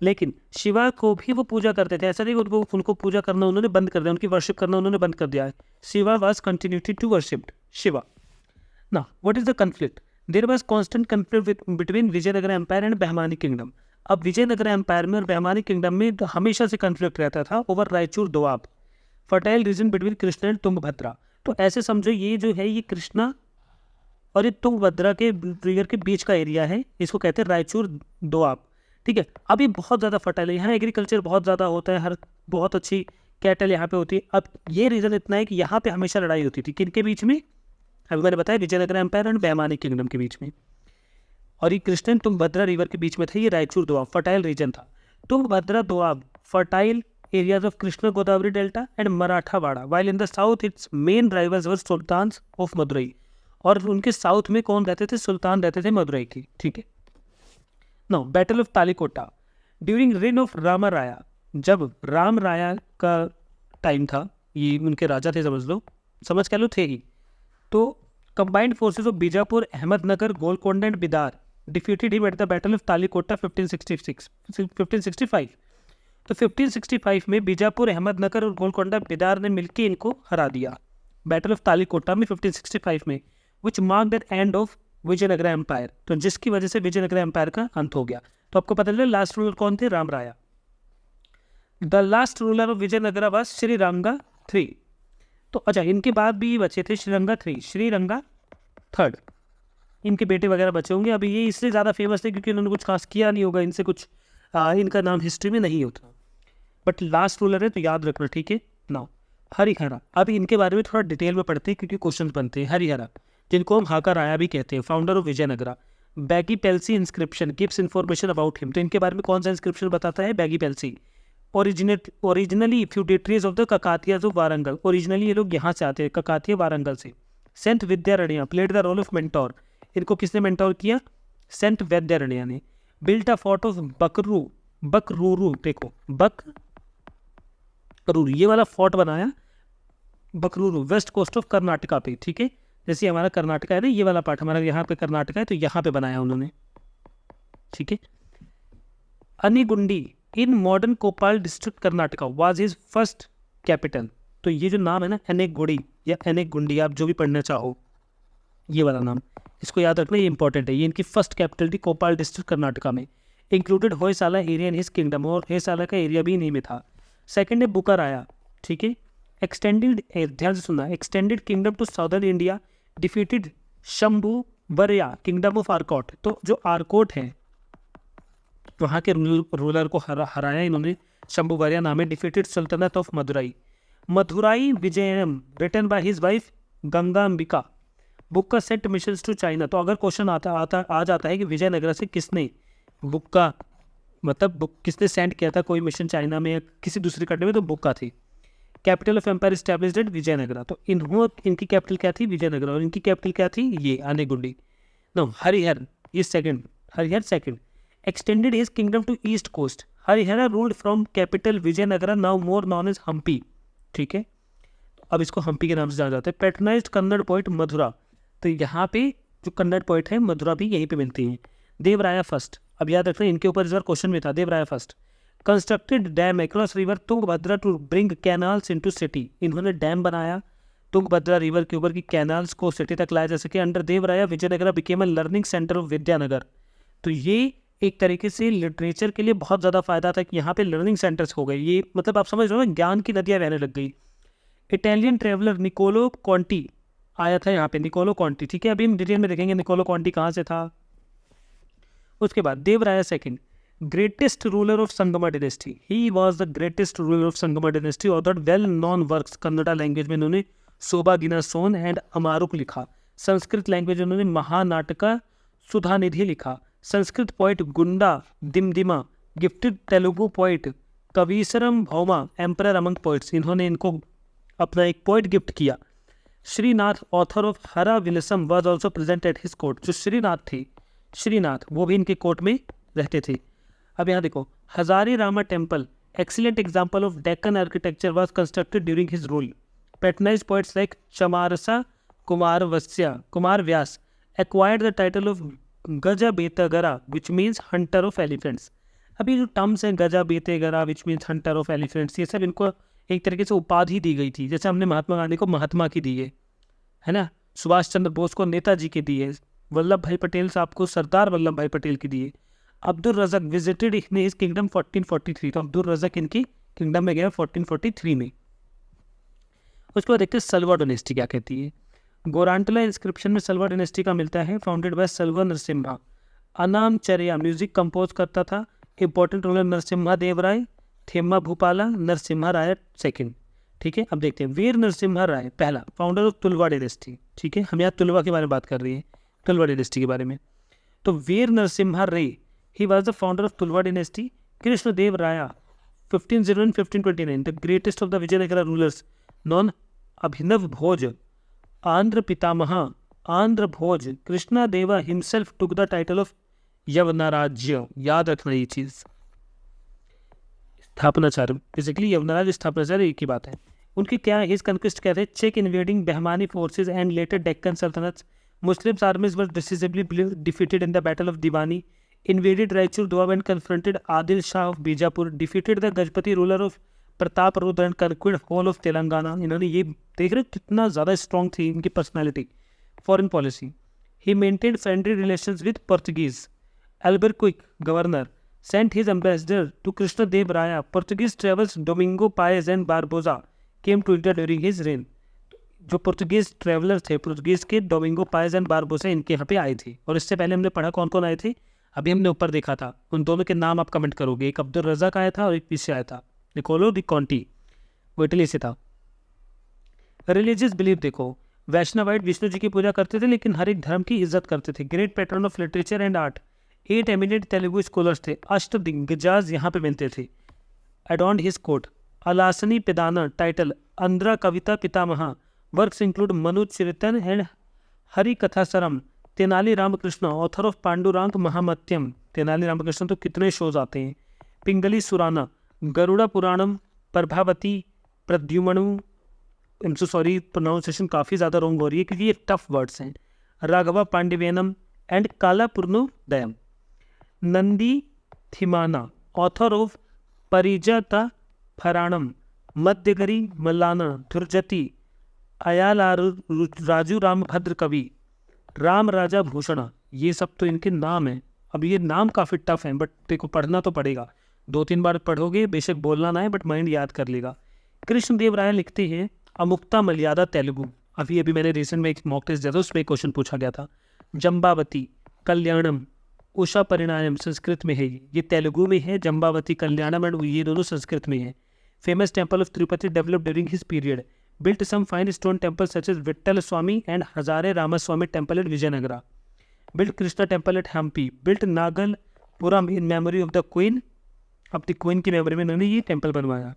S1: लेकिन शिवा को भी वो पूजा करते थे, ऐसा नहीं उनको पूजा करना उन्होंने बंद कर दिया, उनकी वर्शिप करना उन्होंने बंद कर दिया है। Shiva was continuity to worshipped Shiva. ना what is the conflict? There was constant conflict between Vijayanagar empire and Bahmani kingdom. अब विजयनगर एम्पायर में और बहमानी किंगडम में तो हमेशा से कन्फ्लिक्ट रहता था over Raichur Doab, fertile region between Krishna and Tungabhadra. तो ऐसे समझो ये जो है ये कृष्णा और ये तुंगभद्रा के रिवर के बीच का एरिया है, इसको कहते हैं रायचूर दोआब। ठीक है, अब ये बहुत ज़्यादा फर्टाइल है, यहाँ एग्रीकल्चर बहुत ज़्यादा होता है, हर बहुत अच्छी कैटल यहाँ पे होती है। अब ये रीज़न इतना है कि यहाँ पे हमेशा लड़ाई होती थी, किनके बीच में? अभी मैंने बताया Vijayanagar empire and Bahmani kingdom के बीच में, और ये कृष्ण तुंगभद्रा रिवर के बीच में था ये रायचूर दोआब, फर्टाइल रीजन था। Tungabhadra Doab fertile areas of Krishna Godavari delta and Marathwada, while in the south its main rivals were sultans of Madurai, और उनके साउथ में कौन रहते थे? सुल्तान रहते थे मदुरई की। ठीक है, now battle of Talikota during rain of Rama राया, जब राम राया का टाइम था, ये उनके राजा थे, समझ कह लो थे ही। तो combined forces of Bijapur, Ahmednagar, Golconda and Bidar defeated him at the battle of Talikota 1565। तो 1565 में बीजापुर, अहमदनगर और गोलकोंडा बिदार ने मिलकर इनको हरा दिया बैटल ऑफ तालिकोटा में 1565 में, which mark the end of Vijayanagar empire. तो जिसकी वजह से विजयनगर एम्पायर का अंत हो गया। तो आपको पता चला लास्ट रूलर कौन थे? Ram Raya. The last ruler of Vijayanagar was Sriranga 3। तो अच्छा, इनके बाद भी बचे थे श्रीरंगा 3, श्रीरंगा 3, इनके बेटे वगैरह बचे होंगे। अभी ये इसलिए ज़्यादा फेमस थे क्योंकि उन्होंने कुछ खास किया नहीं होगा, इनसे कुछ इनका नाम हिस्ट्री में नहीं होता, बट लास्ट रूलर है तो याद रखना। ठीक है, नाउ हरिहरा, अभी इनके बारे में थोड़ा डिटेल में पढ़ते हैं क्योंकि क्वेश्चन बनते हैं। हरिहरा, जिनको हम हाका राया भी कहते हैं, founder of Vijayanagara. Bagepalli inscription gives information about him. तो इनके बारे में कौन सा इंस्क्रिप्शन बताता है? Bagepalli. Originally feudatories of the Kakatiyas of Warangal, originally ये लोग यहाँ से आते हैं, ककातिया वारंगल से। Saint Vidyaranya played the role of mentor, इनको किसने मेंटोर किया? सेंट विद्यारण्य ने। Built a fort of Barkuru, देखो बकरूरू, ये वाला फोर्ट बनाया Barkuru, west coast of Karnataka पे। ठीक है, जैसे हमारा कर्नाटका है ना, ये वाला पार्ट हमारा यहाँ पे कर्नाटका है, तो यहाँ पे बनाया उन्होंने। ठीक है, Anegundi in modern Koppal district Karnataka was his first capital. तो ये जो नाम है ना, अनेगुड़ी या अनेगुंडी, आप जो भी पढ़ना चाहो, ये वाला नाम इसको याद रखना, ये इंपॉर्टेंट है। ये इनकी फर्स्ट कैपिटल थी कोपाल डिस्ट्रिक्ट कर्नाटका में। Included Hoysala area in his kingdom, और होयसाला का एरिया भी इन्हीं में था। सेकेंड है बुकाराया। ठीक है, एक्सटेंडेड, ध्यान से सुनना, extended kingdom to southern India, defeated Sambuvaraya kingdom of Arcot. तो जो आरकोट है वहाँ के रूलर को हराया इन्होंने, शंभू वर्या नाम है। Defeated sultanate of Madurai, Madhurai Vijayam written by his wife Gangambika. Book का सेट मिशंस टू चाइना। तो अगर क्वेश्चन आ जाता है कि विजयनगर से किसने बुक का मतलब बुक किसने सेंड किया था कोई मिशन चाइना में या किसी दूसरी कंट्री में, तो बुक्का थी। Capital of empire established at Vijayanagara, तो इनकी कैपिटल क्या थी? विजयनगरा, और इनकी कैपिटल क्या थी? ये आनेगुंडी। नो, हरिहर, ये second, Harihar second extended his kingdom to east coast. Harihara ruled from capital Vijayanagara, now more known as Hampi. ठीक है, अब इसको हम्पी के नाम से जाना जाता है। पैट्रनाइज्ड कन्नड़ पोइट मधुरा, तो यहाँ पे जो कन्नड़ पोइट है मधुरा भी यहीं पे मिलती हैं। देवराया फर्स्ट, अब याद रखना इनके ऊपर इस बार क्वेश्चन में था। Devaraya first constructed dam across river Tungabhadra to bring canals into city, इन्होंने डैम बनाया तुंगभद्रा रिवर के ऊपर की कैनाल्स को सिटी तक लाया जा सके। अंडर देवराया Vijayanagara became a learning centre of Vidyanagar. तो ये एक तरीके से लिटरेचर के लिए बहुत ज़्यादा फायदा था कि यहाँ पे लर्निंग सेंटर्स हो गए, ये मतलब आप समझ रहे हो, ज्ञान की नदियाँ बहने लग गई। इटालियन ट्रेवलर निकोलो कॉन्टी आया था यहाँ पे, निकोलो कॉन्टी। ठीक है, अभी हम डिटेल में देखेंगे निकोलो कॉन्टी कहाँ से था। उसके बाद Devaraya second greatest ruler of Sangama dynasty, he was the greatest ruler of Sangama dynasty. और that well known works Kannada language में इन्होंने सोबागिना सोन एंड अमारुक लिखा। संस्कृत लैंग्वेज में उन्होंने महानाटका सुधानिधि लिखा। संस्कृत पोइट गुंडा दिमदिमा gifted Telugu poet कवीसरम Bhauma emperor among poets, इन्होंने इनको अपना एक पोइट गिफ्ट किया। Srinath author of Haravilasam was also present at his court, जो श्रीनाथ थे, श्रीनाथ वो भी इनके कोर्ट में रहते थे। अब यहाँ देखो, Hazara Rama temple excellent example of Deccan architecture was constructed during his rule. Patronized poets like Chamarasa Kumara Vyasa acquired the title of Gaja Betagara, which means hunter of elephants. अभी जो टर्म्स हैं Gaja Betegara which means hunter of elephants, ये सब इनको एक तरीके से उपाधि दी गई थी। जैसे हमने महात्मा गांधी को महात्मा की दी है ना, सुभाष चंद्र बोस को नेताजी के दिए, वल्लभ भाई पटेल साहब को सरदार वल्लभ भाई पटेल की दिए। Abdul Razzaq visited his kingdom 1443, तो अब्दुल रज़ाक इनकी किंगडम में गया 1443 में। उसके बाद देखते हैं सलवा डायनेस्टी क्या कहती है। गोरांटला इंस्क्रिप्शन में सलवा डायनेस्टी का मिलता है, founded by Saluva Narasimha. Annamacharya music compose करता था, important role Narasimha Deva Raya, Thimma Bhupala, Narasimha Raya second. ठीक है, अब देखते हैं वीर नरसिम्हा राय पहला, फाउंडर ऑफ तुलवा डायनेस्टी। ठीक है, हम यहाँ तुलवा के बारे में बात कर रही है, तुलवा डायनेस्टी के बारे में। तो Vira Narasimha Raya, he was the founder of Tuluva dynasty. Krishnadeva Raya 1501 1529, the greatest of the Vijayanagara rulers, known Abhinava Bhoja, Andhra Pitamaha, Andhra Bhoja, Krishna Deva himself took the title of Yavanarajya. याद रखना ये चीज, स्थापनाचार्य, बेसिकली यवनाराज्य स्थापनाचार्य एक ही बात है। उनकी क्या हिज कंक्विस्ट क्या थे, check invading Bahmani forces and later Deccan sultanate, Muslims armies were decisively defeated in the battle of Diwani, invaded Raichur Doab and confronted Adil Shah of Bijapur, defeated the Gajpati ruler of Pratap Rudra and conquered whole of Telangana. इन्होंने ये देख रहे कितना ज़्यादा strong थी इनकी personality. Foreign policy, he maintained friendly relations with Portuguese. Albuquerque governor sent his ambassador to Krishnadeva Raya. Portuguese travels Domingo Paes and Barbosa came to India during his reign. जो Portuguese traveller थे, पोर्तुगीज के डोमिंगो पाएज एंड बारबोजा इनके यहाँ पे आए थे। और इससे पहले हमने पढ़ा कौन कौन आए थे, अभी हमने ऊपर देखा था। उन दोनों के नाम आप कमेंट करोगे, एक अब्दुल रज़ाक आया था और एक पीछे आया था निकोलो डी कॉन्टी, वो इटली से था। रिलीजियस बिलीफ देखो, वैष्णवाइट विष्णु जी की पूजा करते थे लेकिन हर एक धर्म की इज्जत करते थे। Great patron of literature and art, 8 eminent Telugu scholars थे, अष्टदिग्गजाज यहाँ पे मिलते थे। Adorned his court, Allasani Peddana title, Andhra Kavita Pitamaha, works include Manu Charitam and Hari Kathasaram. Tenali Ramakrishna, author of Panduranga Mahatmyam, Tenali Ramakrishna तो कितने शोज आते हैं। Pingali Surana, Garuda Puranam, Prabhavati, Pradyumnam, I so sorry pronunciation काफ़ी ज़्यादा रॉन्ग हो रही है क्योंकि ये टफ वर्ड्स हैं। Raghava Pandaviyam and Kalapurnodayam. Nandi Thimmana, author of Parijata Apaharanam, Madayagari Mallana, Dhurjati, Ayyalaraju Ramabhadra Kavi, Rama राजा भूषण। ये सब तो इनके नाम हैं। अब ये नाम काफ़ी टफ हैं बट देखो पढ़ना तो पड़ेगा, 2-3 बार पढ़ोगे, बेशक बोलना ना है बट माइंड याद कर लेगा। कृष्णदेव राय लिखते हैं अमुक्ता मलयादा तेलुगु। अभी मैंने रिसेंट में एक मॉक टेस्ट दिया था, उसमें क्वेश्चन पूछा गया था। जम्बावती, कल्याणम, उषा परिणाम संस्कृत में है, ये तेलुगु में है। जम्बावती, कल्याणम एंड ये दोनों संस्कृत में है। Famous temple of Tirupati developed during his period. Built some fine stone temples such as Vittal Swami and Hazare Ramaswamy Temple at Vijayanagara. Built Krishna Temple at Hampi. Built Nagalpuram in memory of the Queen. अब the queen की memory में इन्होंने ये temple बनवाया।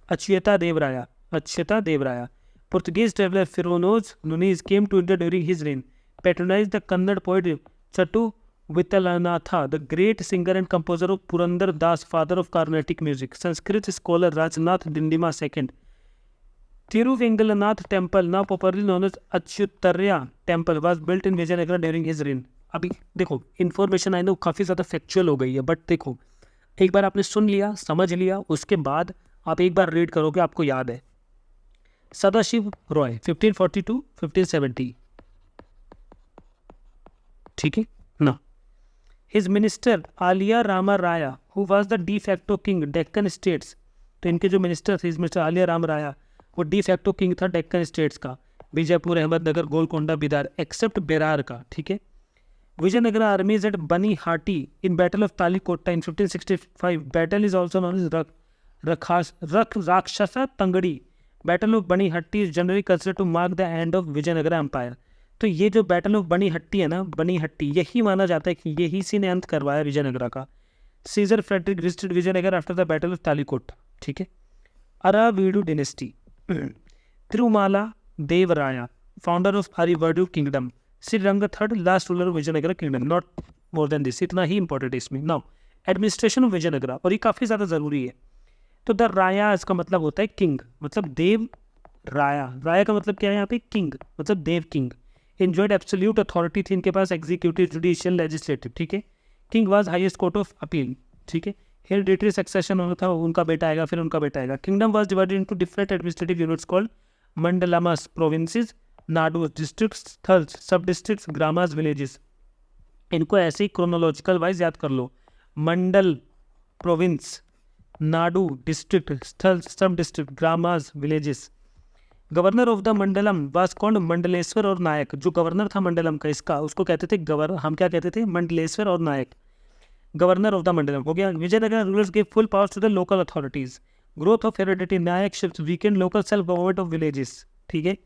S1: अच्युता देव राया, अच्युता देव राया, Portuguese traveler Fironoz Nunes came to India during his reign. Patronized the Kannada poet Chattu Vittalanatha, the great singer and composer of Purandar Das, father of Carnatic music. Sanskrit scholar Rajnath Dindima II. Tiruvengalanath temple, now popularly known as Achyutarya temple, was built in Vijayanagara during his reign. अभी देखो information I know काफ़ी ज़्यादा factual हो गई है but देखो एक बार आपने सुन लिया, समझ लिया, उसके बाद आप एक बार रीड करोगे आपको याद है। सदाशिव रॉय 1542 1570, ठीक है ना। His minister Alia Rama Raya who was the de facto king Deccan states, तो इनके जो मिनिस्टर थे मिस्टर आलिया राम राया वो डी फैक्टो किंग था डेक्कन स्टेट्स का, बीजापुर, अहमदनगर, गोलकोंडा, बिदार, एक्सेप्ट बेरार का, ठीक है। Vijayanagara armies at Banihatti in battle of Talikota in 1565। Battle is also known as Rakshasa Tangadi. Battle of Banihatti is generally considered to mark the end of Vijayanagara empire. तो ये जो बैटल ऑफ बनी हट्टी है ना, बनी हट्टी, यही माना जाता है कि यही सी ने अंत करवाया विजयनगरा का। Caesar Frederick visited Vijayanagar after the battle of Talikota, ठीक है। Aravidu dynasty, Tirumala Deva Raya, founder of Aravidu kingdom. Sriranga third, last ruler of Vijayanagara kingdom, not more than this, इतना ही इंपॉर्टेंट है इसमें। नाउ एडमिनिस्ट्रेशन ऑफ विजयनगरा, और ये काफ़ी ज़्यादा ज़रूरी है। तो द राया इसका मतलब होता है किंग, मतलब देव राया। राया का मतलब क्या है यहाँ पे, किंग, मतलब देव किंग। एंजॉयड एब्सोल्यूट अथॉरिटी थी इनके पास, एग्जीक्यूटिव, जुडिशियल, लेजिस्लेटिव, ठीक है। King was highest court of appeal, ठीक है। हेरिडिटरी सक्सेशन होना था, उनका बेटा आएगा, फिर उनका बेटा आएगा। Kingdom was divided into different administrative units called Mandalams, provinces, Nadus, districts, Sthals, sub districts, gramas, villages. इनको ऐसे ही क्रोनोलॉजिकल वाइज याद कर लो। Mandal, province, Nadu, district, Sthal, sub district, Gramas, villages. Governor of the Mandalam was called Mandaleshwar और नायक। जो गवर्नर था मंडलम का, इसका, उसको कहते थे गवर्नर, हम क्या कहते थे, मंडलेश्वर और Nayak. Governor of the Mandalam हो गया। Vijayanagar rulers give full powers to the local authorities. Growth of heredity, Nayak shift, weakened local self government of villages, ठीक है।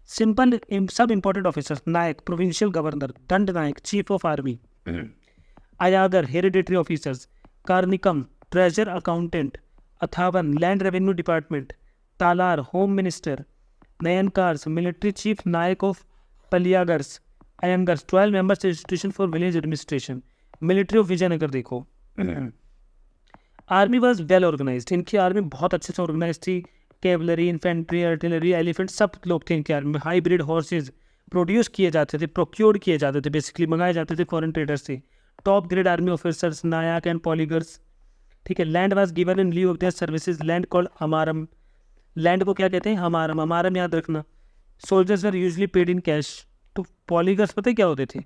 S1: सिंपल सब important officers, Nayak provincial governor, Danda Nayak chief of army, Ayagar hereditary officers, Karnikam treasure accountant, Athavan land revenue department, Talar home minister, Nayankars military chief, Nayak of Palayagars, Ayagars 12 members institution for village administration. Military of Vijayanagar देखो। Army was well organised, इनकी army बहुत अच्छे से organise थी। Cavalry, infantry, artillery, elephant सब लोग थे इनकी आर्मी में। हाईब्रिड हॉर्सेज प्रोड्यूस किए जाते थे, प्रोक्योर्ड किए जाते थे, बेसिकली मंगाए जाते थे फॉरेन ट्रेडर्स से। Top grade army officers, Nayak and Poligars, ठीक है। Land was given in lieu of their services, land called Amaram. Land को क्या कहते हैं, हमारम, हमारम याद रखना। Soldiers are usually paid in cash. तो पॉलीगर्स पता है क्या होते थे,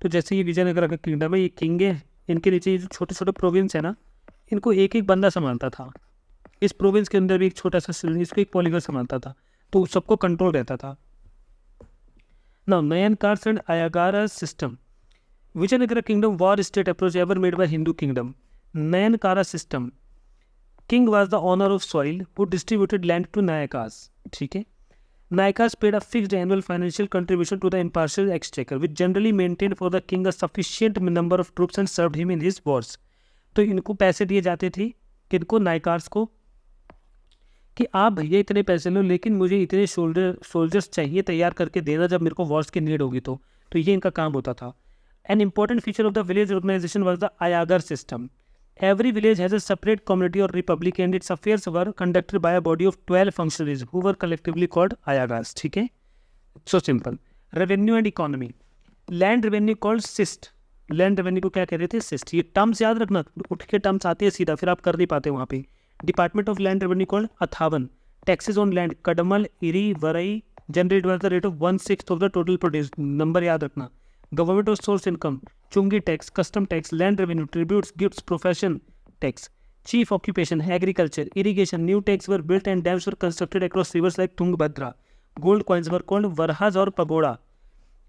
S1: तो जैसे ये विजयनगर का किंगडम है, ये किंग है, इनके नीचे ये जो छोटे छोटे प्रोविंस है ना, इनको एक एक बंदा संभालता था। इस प्रोविंस के अंदर भी एक छोटा सा इसको एक पॉलीगर संभालता था, तो सबको कंट्रोल रहता था। Now Nayankars and Ayagara system. Vijayanagar kingdom war state approach ever made by Hindu kingdom. Nayankara system, king was the owner of soil who distributed land to Nayakas, ठीक है। Nayakas paid a fixed annual financial contribution to the impartial exchequer, which generally maintained for the king a sufficient number of troops and served him in his wars. तो इनको पैसे दिए जाते थे, किनको, नायकार्स को, कि आप भैया इतने पैसे लो, लेकिन मुझे इतने सोल्जर्स चाहिए तैयार करके देना जब मेरे को वॉर्स की नीड होगी। तो ये इनका काम होता था। An important feature of the village organisation was the Ayagar system. Every village has a separate community or republic and its affairs were conducted by a body of 12 functionaries who were collectively called ayagas, ठीक है। So simple. Revenue and economy. Land revenue called SIST. Land revenue को क्या कहते थे, SIST। ये terms याद रखना, उठ के टर्म्स आते हैं सीधा, फिर आप कर नहीं पाते वहाँ पे। Department of Land Revenue called अथावन। Taxes on land, कदमल, eri, Varai, generate by the rate of 1/6 of the total produce। Number याद रखना। Government of source income, chungi tax, custom tax, land revenue, tributes, gifts, profession tax. Chief occupation, agriculture, irrigation. New tanks were built and dams were constructed across rivers like Tungabhadra. Gold coins were called Varahas और pagoda.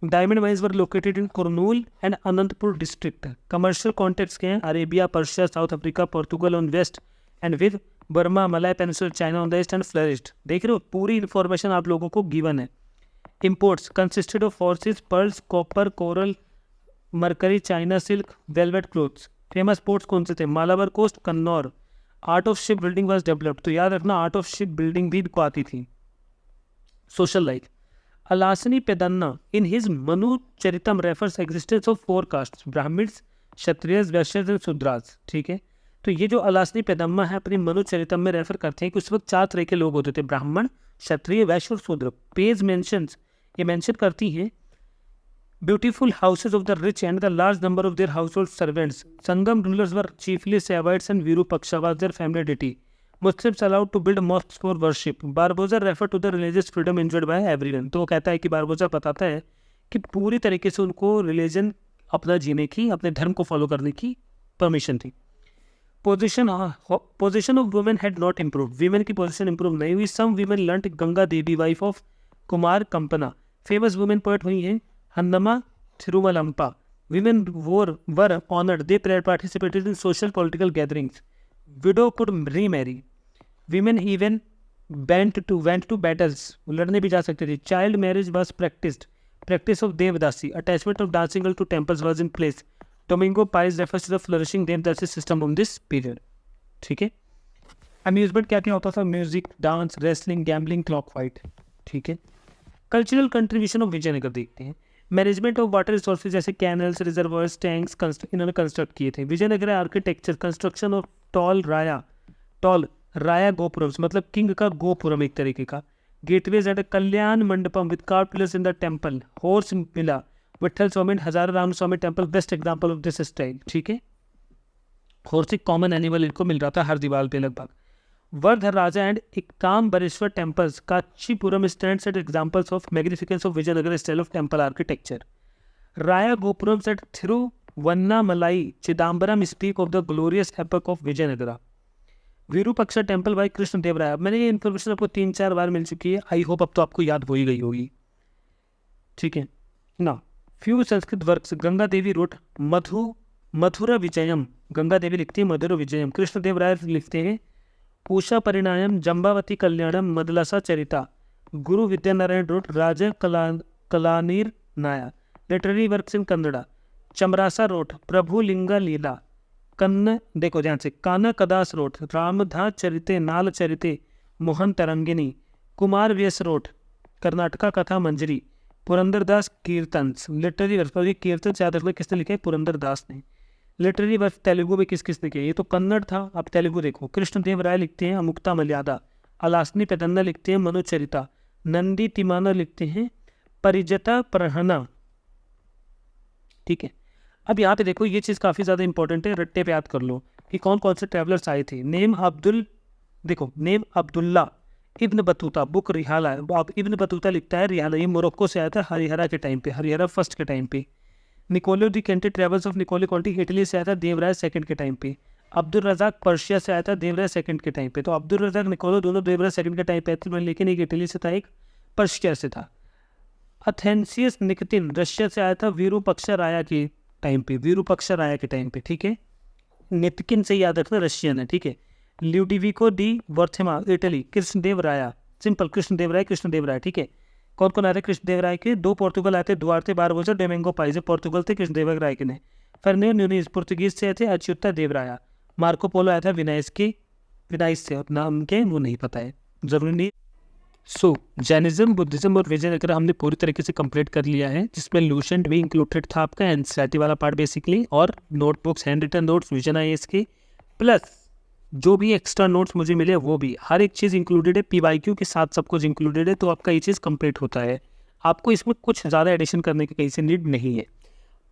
S1: Diamond mines were located in Kurnool and Anantapur district. Commercial contacts के हैं, Arabia, Persia, South Africa, Portugal on west and with Burma, Malay peninsula, China on the east and flourished. देख रहे हो, पूरी information आप लोगों को गिवन है। Imports consisted of horses, pearls, copper, coral, mercury, China silk, velvet clothes. Famous ports कौन से थे, Malabar coast, Kannur. Art of ship building was developed, तो याद रखना आर्ट ऑफ शिप बिल्डिंग भी इनको आती थी। Social life, Allasani Peddana in his Manu Charitam refers existence of 4 castes, Brahmins, Kshatriyas, Vaishyas and Shudras, ठीक है। तो ये जो अलासनी पेदम्मा है अपनी मनु चरितम में रेफर करते हैं कि उस वक्त 4 तरह के लोग होते थे, ब्राह्मण, क्षत्रिय, वैश्य और शूद्र। पेज मेंशंस, ये मेंशन करती हैं beautiful houses of the rich and the large number of their household servants. Sangama rulers were chiefly Saivites and Virupaksha was their family deity. Muslims allowed to build mosques for worship. Barbosa refer to the religious freedom enjoyed by everyone. तो वो कहता है कि बारबोजा बताता है कि पूरी तरीके से उनको रिलीजन अपना जीने की, अपने धर्म को फॉलो करने की परमिशन थी। Position of women had not improve. Women की पोजिशन इंप्रूव नहीं हुई। Some women learned Ganga Devi, wife of Kumar Kampana. Famous women poet हुई हैं हन्नमा थिरुमलंपा। Women were honored. They participated in social political gatherings. Widow could remarry. Women even went to battles. लड़ने भी जा सकते थे. Child marriage was practiced. Practice of Devdasi. Attachment of dancing girl to temples was in place. Domingo Pius refers to the flourishing Devdasi system of this period. ठीक है. Amusement क्या क्या होता था? Music, dance, wrestling, gambling, clock fight. ठीक है. Cultural contribution of Vijayanagar देखते हैं. मैनेजमेंट ऑफ वाटर रिसोर्सेज जैसे कैनल्स, रिजर्वायर्स, टैंक्स इन्होंने कंस्ट्रक्ट किए थे. Vijayanagar architecture, construction of tall Raya gopuram, मतलब किंग का गोपुरम एक तरीके का. Gateways at Kalyana Mandapam with carve pillars in the temple. हॉर्स मिला, Vitthala Swami, Hazara Rama Swami temple best example of this style. ठीक है. हॉर्सिक कॉमन एनिमल इनको मिल रहा था हर दीवार पे लगभग। Varadaraja and Ekambareswara temples Kanchipuram stands at examples of magnificence of Vijayanagar style of temple architecture. Raya gopuram at Tiruvannamalai Chidambaram speak of the glorious epoch of Vijayanagara. Virupaksha temple by Krishna Deva Raya. मैंने ये इन्फॉर्मेशन आपको 3-4 बार मिल चुकी है, आई होप अब तो आपको याद हो ही गई होगी, ठीक है ना। Few Sanskrit works. Ganga Devi wrote Madhura Vijayam, Ganga Devi लिखती है मधुर विजयम। कृष्ण देव राय लिखते हैं उषा परिणायम जम्बावती कल्याणम मदलसा चरिता। गुरु विद्यानारायण road Raja Kalanirnaya. Literary works in Kannada. Chamarasa wrote Prabhu Linga Leela. देखो ध्यान से, Kanakadasa wrote Ramadhanya Charite Nala Charite Mohana Tarangini. Kumara Vyasa wrote Karnataka Katha Manjari. Purandaradasa kirtans. Literary work, ये कीर्तन से याद रखना किसने लिखे, पुरंदरदास ने। लिटरेरी वर्क तेलुगु में किसने किया, ये तो कन्नड़ था, अब तेलुगु देखो। कृष्ण देव राय लिखते हैं अमुक्ता मर्यादा। अलासनी पेदन्ना लिखते हैं मनुचरिता। नंदी तिमाना लिखते हैं परिजता प्रहना, ठीक है। अब यहाँ पे देखो ये चीज़ काफ़ी ज़्यादा इंपॉर्टेंट है, रट्टे पे याद कर लो कि कौन कौन से ट्रैवलर्स आए थे। Name Abdullah Ibn Battuta, book Rihla. अब इब्न बतूता लिखता है रिहाला, ये मोरक्को से आया था हरिहरा के टाइम पे, हरिहरा फर्स्ट के टाइम पे। Niccolo de Conti travels of Niccolo Conti Italy से आया था देवराय सेकंड के टाइम पे। अब्दुल रजाक पर्शिया से आया था देवराय सेकंड के टाइम पे। तो अब्दुल रजाक निकोलो दोनों देवराय सेकंड के टाइम पे थे, लेकिन एक इटली से था एक पर्शिया से था। अथेंसियस निकतिन रशिया से आया था विरूपाक्षा राया के टाइम पे, विरूपाक्षा राया के टाइम पे, ठीक है। नितकिन से याद रखना रशियन है, ठीक है। ल्यूडिविको डी वर्थेमा इटली। कृष्णदेव राया, सिंपल कृष्णदेव राय, ठीक है। कौन कौन आए थे कृष्णदेव राय के, 2 पोर्तुगल आए थे, Duarte Barbosa Domingo Paes Portugal थे कृष्णदेव राय के ने। फर्नैंडो न्यूनीज पुर्तगीज से आए थे अच्युता देवराया। मार्को पोलो आया था विनाइस से, और नाम के वो नहीं पता है, जरूरी नहीं। सो जैनिज्म, बुद्धिज्म और विजयनगर हमने पूरी तरीके से कंप्लीट कर लिया है, जिसमें लूसेंट भी इंक्लूडेड था आपका, एनसीईआरटी वाला पार्ट बेसिकली, और notebooks, handwritten notes, vision IAS के, प्लस जो भी एक्स्ट्रा नोट्स मुझे मिले वो भी, हर एक चीज़ इंक्लूडेड है, पीवाईक्यू के साथ सब कुछ इंक्लूडेड है। तो आपका ये चीज़ कंप्लीट होता है, आपको इसमें कुछ ज़्यादा एडिशन करने की कहीं से नीड नहीं है।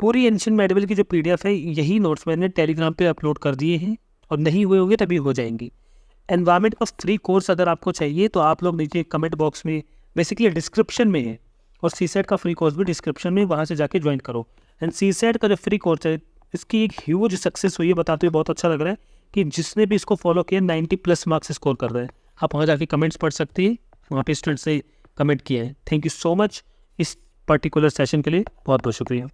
S1: पूरी एंशिएंट मेडिवल की जो PDF है, यही नोट्स मैंने टेलीग्राम पे अपलोड कर दिए हैं, और नहीं हुए होंगे तभी हो जाएंगी। एनवायरमेंट का फ्री कोर्स अगर आपको चाहिए तो आप लोग नीचे कमेंट बॉक्स में, बेसिकली डिस्क्रिप्शन में है, और CSET का फ्री कोर्स भी डिस्क्रिप्शन में, वहाँ से जाके ज्वाइन करो। एंड CSET का जो फ्री कोर्स है, इसकी एक ह्यूज सक्सेस हुई है, बताते हुए बहुत अच्छा लग रहा है कि जिसने भी इसको फॉलो किया 90+ मार्क्स स्कोर कर रहे हैं। आप वहाँ जाके कमेंट्स पढ़ सकते हैं, वहाँ पे स्टूडेंट्स ने कमेंट किए हैं। थैंक यू सो मच इस पर्टिकुलर सेशन के लिए, बहुत बहुत शुक्रिया।